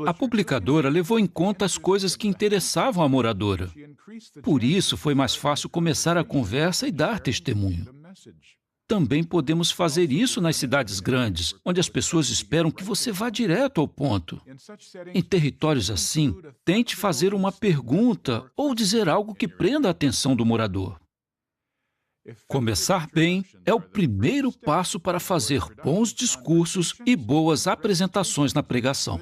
A publicadora levou em conta as coisas que interessavam a moradora. Por isso, foi mais fácil começar a conversa e dar testemunho. Também podemos fazer isso nas cidades grandes, onde as pessoas esperam que você vá direto ao ponto. Em territórios assim, tente fazer uma pergunta ou dizer algo que prenda a atenção do morador. Começar bem é o primeiro passo para fazer bons discursos e boas apresentações na pregação.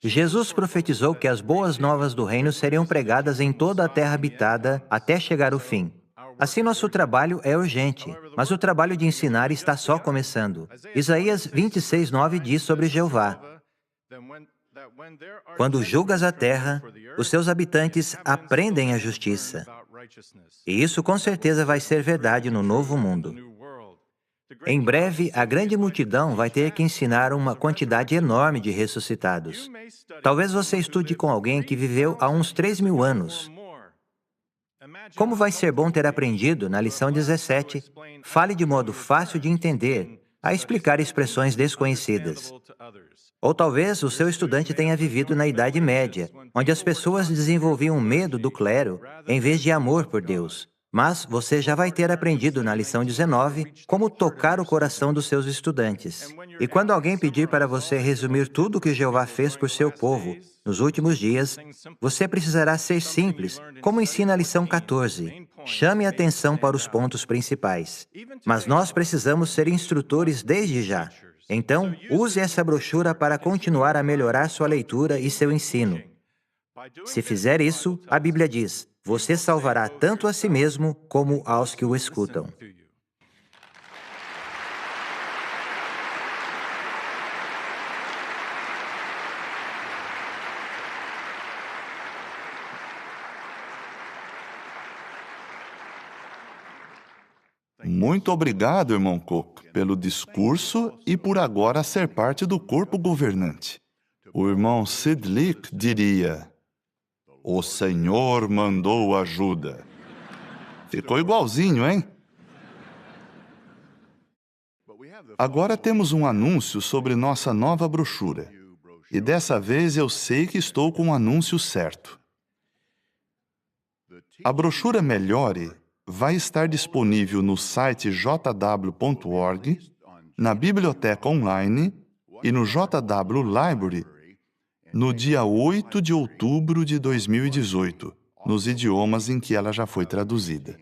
Jesus profetizou que as boas novas do reino seriam pregadas em toda a terra habitada até chegar o fim. Assim, nosso trabalho é urgente, mas o trabalho de ensinar está só começando. Isaías 26:9 diz sobre Jeová: quando julgas a terra, os seus habitantes aprendem a justiça. E isso com certeza vai ser verdade no novo mundo. Em breve, a grande multidão vai ter que ensinar uma quantidade enorme de ressuscitados. Talvez você estude com alguém que viveu há uns 3.000 anos. Como vai ser bom ter aprendido, na lição 17, fale de modo fácil de entender, a explicar expressões desconhecidas. Ou talvez o seu estudante tenha vivido na Idade Média, onde as pessoas desenvolviam medo do clero em vez de amor por Deus. Mas você já vai ter aprendido na lição 19 como tocar o coração dos seus estudantes. E quando alguém pedir para você resumir tudo o que Jeová fez por seu povo nos últimos dias, você precisará ser simples, como ensina a lição 14. Chame a atenção para os pontos principais. Mas nós precisamos ser instrutores desde já. Então, use essa brochura para continuar a melhorar sua leitura e seu ensino. Se fizer isso, a Bíblia diz: você salvará tanto a si mesmo como aos que o escutam. Muito obrigado, irmão Cook, pelo discurso e por agora ser parte do corpo governante. O irmão Sid Leek diria: o Senhor mandou ajuda. Ficou igualzinho, hein? Agora temos um anúncio sobre nossa nova brochura. E dessa vez eu sei que estou com o anúncio certo. A brochura Melhore vai estar disponível no site jw.org, na biblioteca online e no JW Library no dia 8 de outubro de 2018, nos idiomas em que ela já foi traduzida.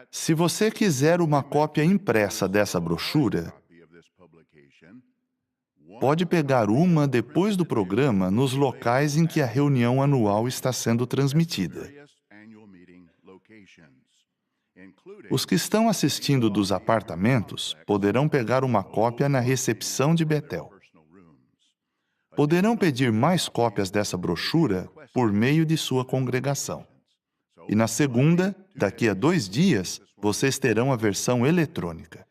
Se você quiser uma cópia impressa dessa brochura, pode pegar uma depois do programa nos locais em que a reunião anual está sendo transmitida. Os que estão assistindo dos apartamentos poderão pegar uma cópia na recepção de Betel. Poderão pedir mais cópias dessa brochura por meio de sua congregação. E na segunda, daqui a 2 dias, vocês terão a versão eletrônica.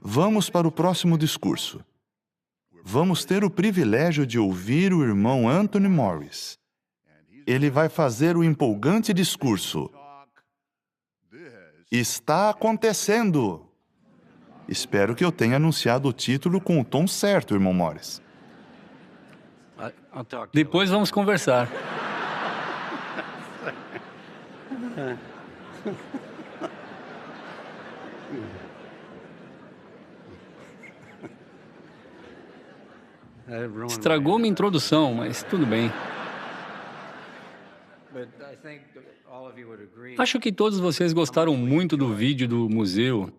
Vamos para o próximo discurso. Vamos ter o privilégio de ouvir o irmão Anthony Morris. Ele vai fazer o empolgante discurso: Está acontecendo! Espero que eu tenha anunciado o título com o tom certo, irmão Morris. Depois vamos conversar. Estragou minha introdução, mas tudo bem. Acho que todos vocês gostaram muito do vídeo do museu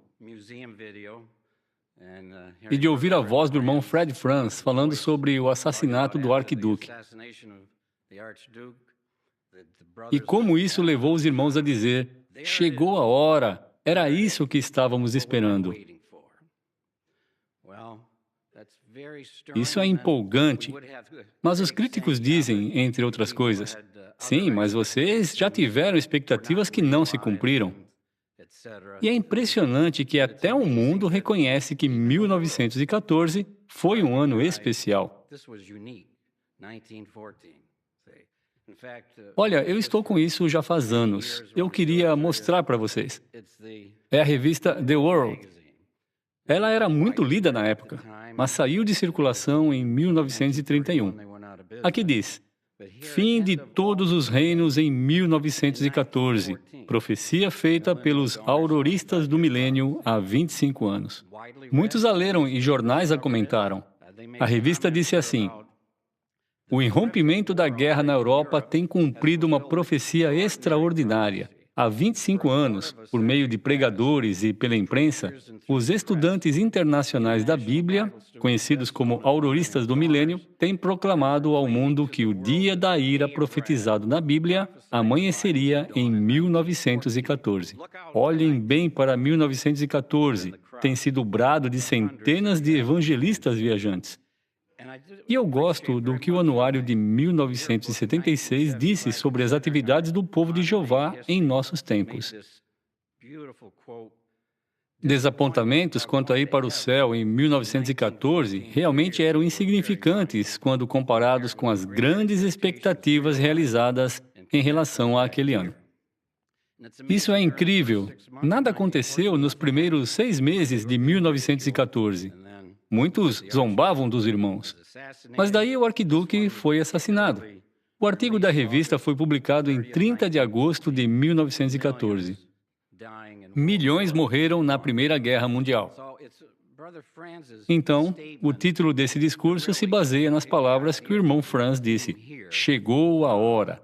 e de ouvir a voz do irmão Fred Franz falando sobre o assassinato do arquiduque. E como isso levou os irmãos a dizer: chegou a hora, era isso que estávamos esperando. Isso é empolgante, mas os críticos dizem, entre outras coisas, sim, mas vocês já tiveram expectativas que não se cumpriram. E é impressionante que até o mundo reconhece que 1914 foi um ano especial. Olha, eu estou com isso já faz anos. Eu queria mostrar para vocês. É a revista The World. Ela era muito lida na época, mas saiu de circulação em 1931. Aqui diz: fim de todos os reinos em 1914. Profecia feita pelos auroristas do milênio há 25 anos. Muitos a leram e jornais a comentaram. A revista disse assim: o irrompimento da guerra na Europa tem cumprido uma profecia extraordinária. Há 25 anos, por meio de pregadores e pela imprensa, os estudantes internacionais da Bíblia, conhecidos como auroristas do milênio, têm proclamado ao mundo que o dia da ira profetizado na Bíblia amanheceria em 1914. Olhem bem para 1914. Tem sido o brado de centenas de evangelistas viajantes. E eu gosto do que o anuário de 1976 disse sobre as atividades do povo de Jeová em nossos tempos. Desapontamentos quanto a ir para o céu em 1914 realmente eram insignificantes quando comparados com as grandes expectativas realizadas em relação àquele ano. Isso é incrível. Nada aconteceu nos primeiros 6 meses de 1914. Muitos zombavam dos irmãos. Mas daí o arquiduque foi assassinado. O artigo da revista foi publicado em 30 de agosto de 1914. Milhões morreram na Primeira Guerra Mundial. Então, o título desse discurso se baseia nas palavras que o irmão Franz disse: chegou a hora.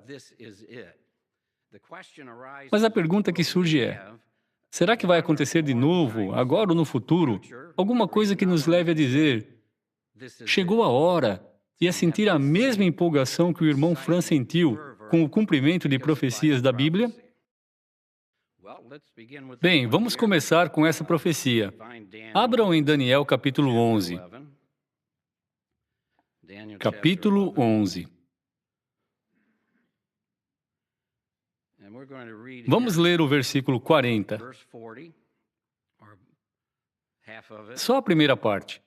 Mas a pergunta que surge é: será que vai acontecer de novo, agora ou no futuro, alguma coisa que nos leve a dizer: chegou a hora, e a sentir a mesma empolgação que o irmão Franz sentiu com o cumprimento de profecias da Bíblia? Bem, vamos começar com essa profecia. Abram em Daniel capítulo 11. Capítulo 11. Vamos ler o versículo 40. Só a primeira parte.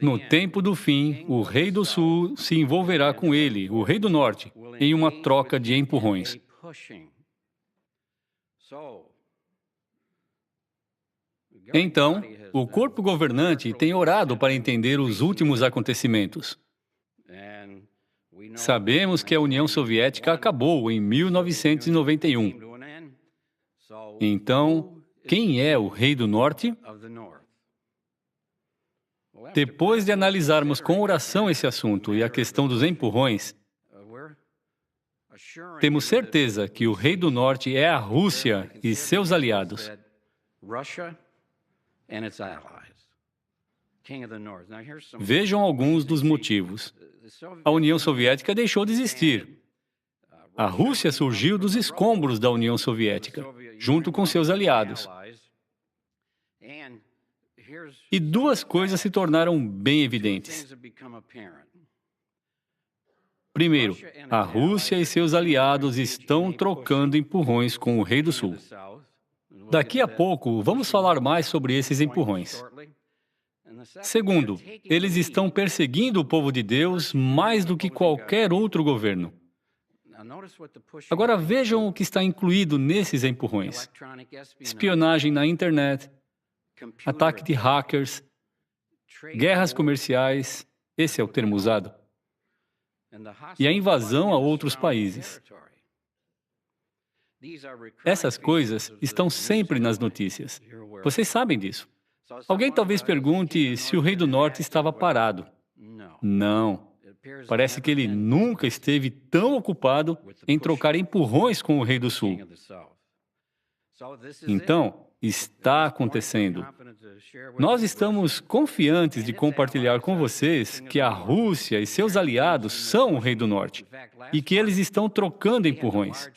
No tempo do fim, o rei do sul se envolverá com ele, o rei do norte, em uma troca de empurrões. Então, o corpo governante tem orado para entender os últimos acontecimentos. Sabemos que a União Soviética acabou em 1991. Então, quem é o rei do norte? Depois de analisarmos com oração esse assunto e a questão dos empurrões, temos certeza que o rei do norte é a Rússia e seus aliados. Vejam alguns dos motivos. A União Soviética deixou de existir. A Rússia surgiu dos escombros da União Soviética, junto com seus aliados. E duas coisas se tornaram bem evidentes. Primeiro, a Rússia e seus aliados estão trocando empurrões com o Rei do Sul. Daqui a pouco, vamos falar mais sobre esses empurrões. Segundo, eles estão perseguindo o povo de Deus mais do que qualquer outro governo. Agora vejam o que está incluído nesses empurrões: espionagem na internet, ataque de hackers, guerras comerciais, esse é o termo usado, e a invasão a outros países. Essas coisas estão sempre nas notícias. Vocês sabem disso. Alguém talvez pergunte se o Rei do Norte estava parado. Não. Parece que ele nunca esteve tão ocupado em trocar empurrões com o Rei do Sul. Então, está acontecendo. Nós estamos confiantes de compartilhar com vocês que a Rússia e seus aliados são o Rei do Norte e que eles estão trocando empurrões.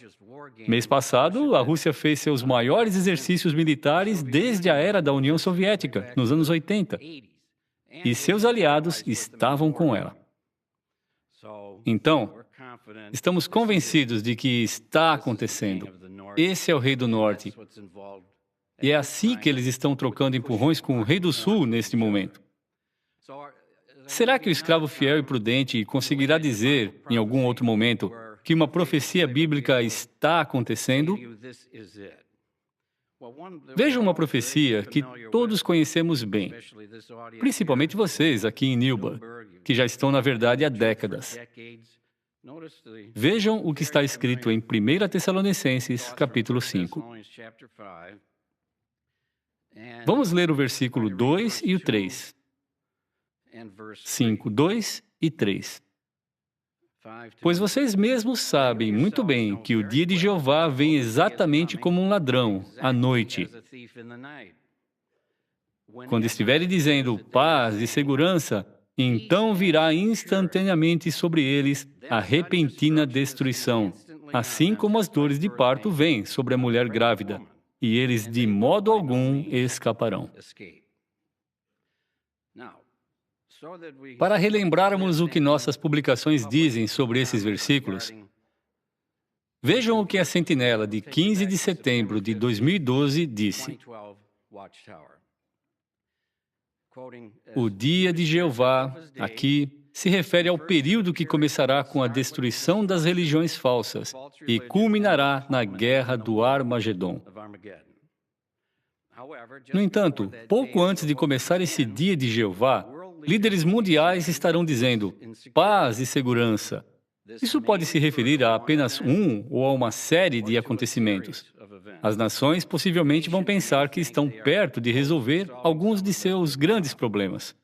Mês passado, a Rússia fez seus maiores exercícios militares desde a era da União Soviética, nos anos 80, e seus aliados estavam com ela. Então, estamos convencidos de que está acontecendo. Esse é o Rei do Norte. E é assim que eles estão trocando empurrões com o Rei do Sul neste momento. Será que o escravo fiel e prudente conseguirá dizer, em algum outro momento, que uma profecia bíblica está acontecendo? Veja uma profecia que todos conhecemos bem, principalmente vocês aqui em Newburgh, que já estão na verdade há décadas. Vejam o que está escrito em 1 Tessalonicenses, capítulo 5. Vamos ler o versículo 2 e o 3. 5, 2 e 3. Pois vocês mesmos sabem muito bem que o dia de Jeová vem exatamente como um ladrão, à noite. Quando estiverem dizendo paz e segurança, então virá instantaneamente sobre eles a repentina destruição, assim como as dores de parto vêm sobre a mulher grávida, e eles de modo algum escaparão. Para relembrarmos o que nossas publicações dizem sobre esses versículos, vejam o que a Sentinela de 15 de setembro de 2012 disse. O dia de Jeová, aqui, se refere ao período que começará com a destruição das religiões falsas e culminará na guerra do Armagedon. No entanto, pouco antes de começar esse dia de Jeová, líderes mundiais estarão dizendo paz e segurança. Isso pode se referir a apenas um ou a uma série de acontecimentos. As nações possivelmente vão pensar que estão perto de resolver alguns de seus grandes problemas.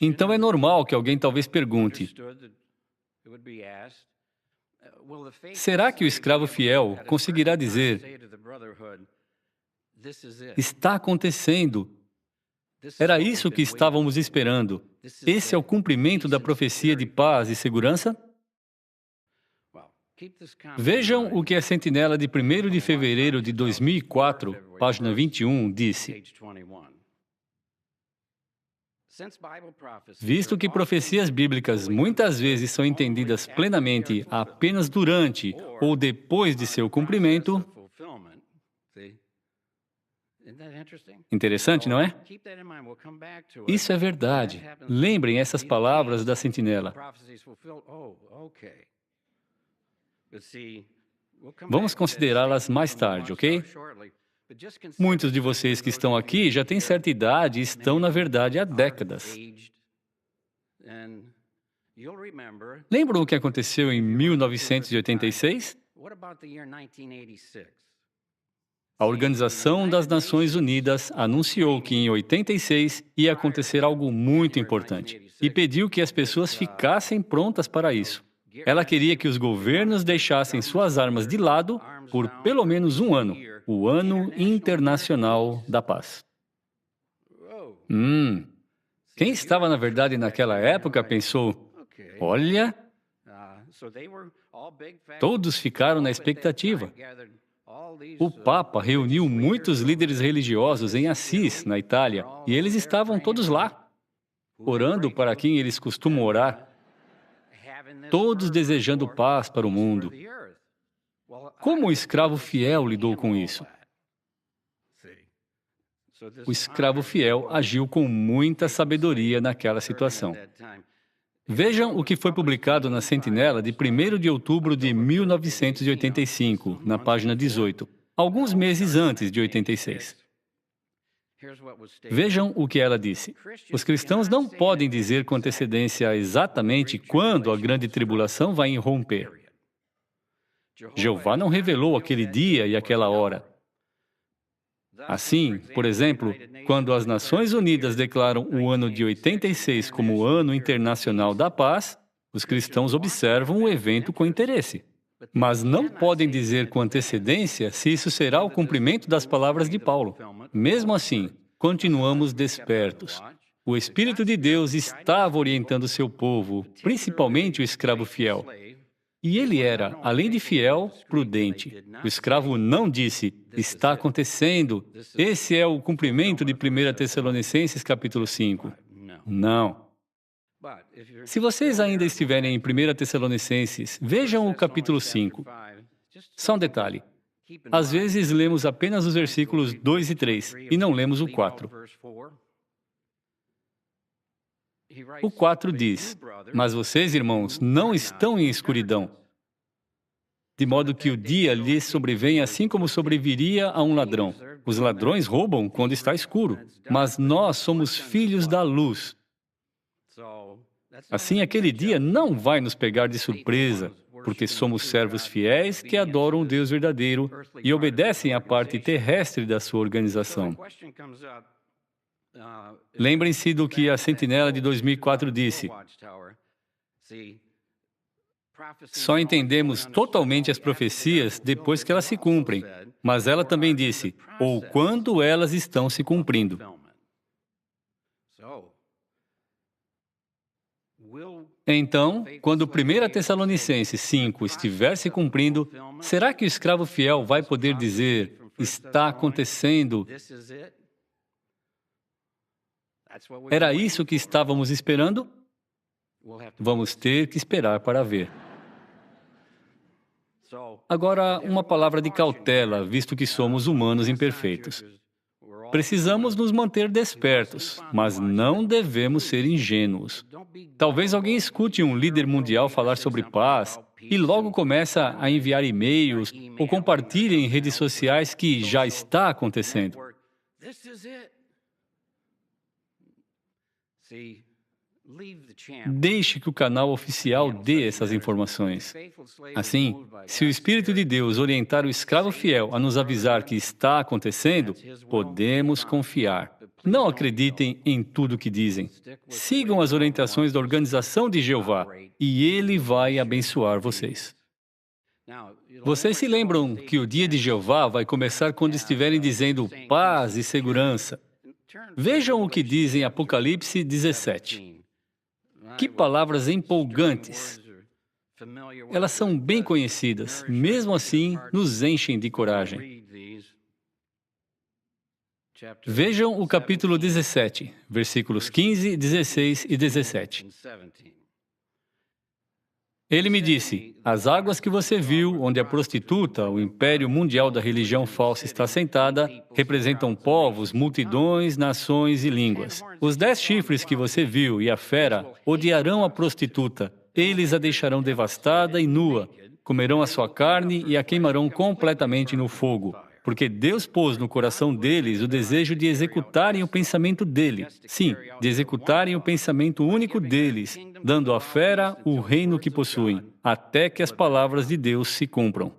Então é normal que alguém talvez pergunte: será que o escravo fiel conseguirá dizer está acontecendo? Era isso que estávamos esperando. Esse é o cumprimento da profecia de paz e segurança? Vejam o que a Sentinela de 1º de fevereiro de 2004, página 21, disse. Visto que profecias bíblicas muitas vezes são entendidas plenamente apenas durante ou depois de seu cumprimento, interessante, não é? Isso é verdade. Lembrem essas palavras da Sentinela. Vamos considerá-las mais tarde, ok? Muitos de vocês que estão aqui já têm certa idade e estão, na verdade, há décadas. Lembram o que aconteceu em 1986? A Organização das Nações Unidas anunciou que em 86 ia acontecer algo muito importante e pediu que as pessoas ficassem prontas para isso. Ela queria que os governos deixassem suas armas de lado por pelo menos um ano, o Ano Internacional da Paz. Quem estava, na verdade, naquela época pensou, olha, todos ficaram na expectativa. O Papa reuniu muitos líderes religiosos em Assis, na Itália, e eles estavam todos lá, orando para quem eles costumam orar, todos desejando paz para o mundo. Como o escravo fiel lidou com isso? O escravo fiel agiu com muita sabedoria naquela situação. Vejam o que foi publicado na Sentinela de 1º de outubro de 1985, na página 18, alguns meses antes de 86. Vejam o que ela disse. Os cristãos não podem dizer com antecedência exatamente quando a grande tribulação vai irromper. Jeová não revelou aquele dia e aquela hora. Assim, por exemplo, quando as Nações Unidas declaram o ano de 86 como o Ano Internacional da Paz, os cristãos observam o evento com interesse. Mas não podem dizer com antecedência se isso será o cumprimento das palavras de Paulo. Mesmo assim, continuamos despertos. O Espírito de Deus estava orientando seu povo, principalmente o escravo fiel. E ele era, além de fiel, prudente. O escravo não disse, está acontecendo, esse é o cumprimento de 1 Tessalonicenses capítulo 5. Não. Se vocês ainda estiverem em 1 Tessalonicenses, vejam o capítulo 5. Só um detalhe. Às vezes lemos apenas os versículos 2 e 3 e não lemos o 4. O 4 diz, mas vocês, irmãos, não estão em escuridão, de modo que o dia lhes sobrevém assim como sobreviria a um ladrão. Os ladrões roubam quando está escuro, mas nós somos filhos da luz. Assim, aquele dia não vai nos pegar de surpresa, porque somos servos fiéis que adoram o Deus verdadeiro e obedecem à parte terrestre da sua organização. Lembrem-se do que a Sentinela de 2004 disse. Só entendemos totalmente as profecias depois que elas se cumprem, mas ela também disse, ou quando elas estão se cumprindo. Então, quando 1 Tessalonicenses 5 estiver se cumprindo, será que o escravo fiel vai poder dizer, está acontecendo? Era isso que estávamos esperando? Vamos ter que esperar para ver. Agora, uma palavra de cautela, visto que somos humanos imperfeitos. Precisamos nos manter despertos, mas não devemos ser ingênuos. Talvez alguém escute um líder mundial falar sobre paz e logo começa a enviar e-mails ou compartilha em redes sociais que já está acontecendo. Deixe que o canal oficial dê essas informações. Assim, se o Espírito de Deus orientar o escravo fiel a nos avisar que está acontecendo, podemos confiar. Não acreditem em tudo que dizem. Sigam as orientações da Organização de Jeová e Ele vai abençoar vocês. Vocês se lembram que o dia de Jeová vai começar quando estiverem dizendo paz e segurança. Vejam o que diz em Apocalipse 17. Que palavras empolgantes! Elas são bem conhecidas, mesmo assim, nos enchem de coragem. Vejam o capítulo 17, versículos 15, 16 e 17. Ele me disse, as águas que você viu, onde a prostituta, o império mundial da religião falsa está sentada, representam povos, multidões, nações e línguas. Os 10 chifres que você viu e a fera odiarão a prostituta. Eles a deixarão devastada e nua, comerão a sua carne e a queimarão completamente no fogo. Porque Deus pôs no coração deles o desejo de executarem o pensamento dele. Sim, de executarem o pensamento único deles, dando à fera o reino que possuem, até que as palavras de Deus se cumpram.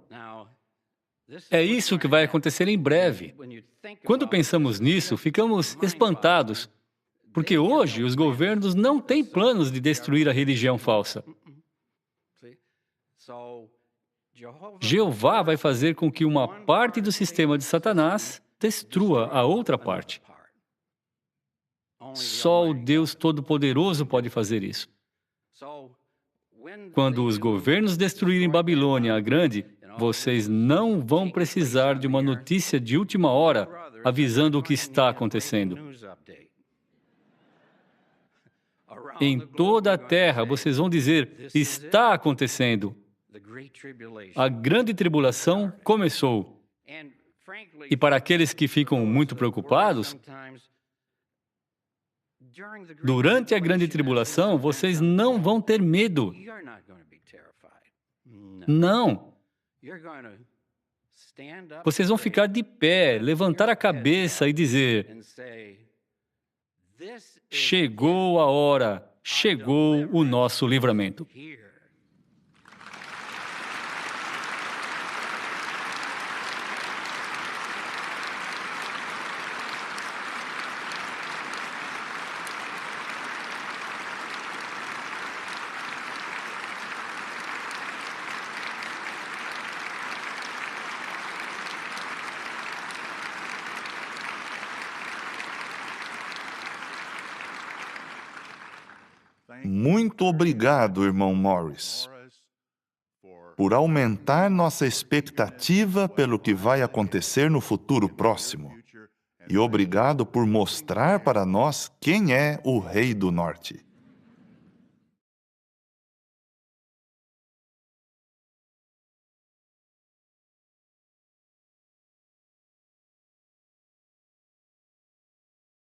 É isso que vai acontecer em breve. Quando pensamos nisso, ficamos espantados, porque hoje os governos não têm planos de destruir a religião falsa. Jeová vai fazer com que uma parte do sistema de Satanás destrua a outra parte. Só o Deus Todo-Poderoso pode fazer isso. Quando os governos destruírem Babilônia a Grande, vocês não vão precisar de uma notícia de última hora avisando o que está acontecendo. Em toda a terra, vocês vão dizer, está acontecendo. A grande tribulação começou. E para aqueles que ficam muito preocupados, durante a grande tribulação, vocês não vão ter medo. Não. Vocês vão ficar de pé, levantar a cabeça e dizer, chegou a hora, chegou o nosso livramento. Muito obrigado, irmão Morris, por aumentar nossa expectativa pelo que vai acontecer no futuro próximo. E obrigado por mostrar para nós quem é o Rei do Norte.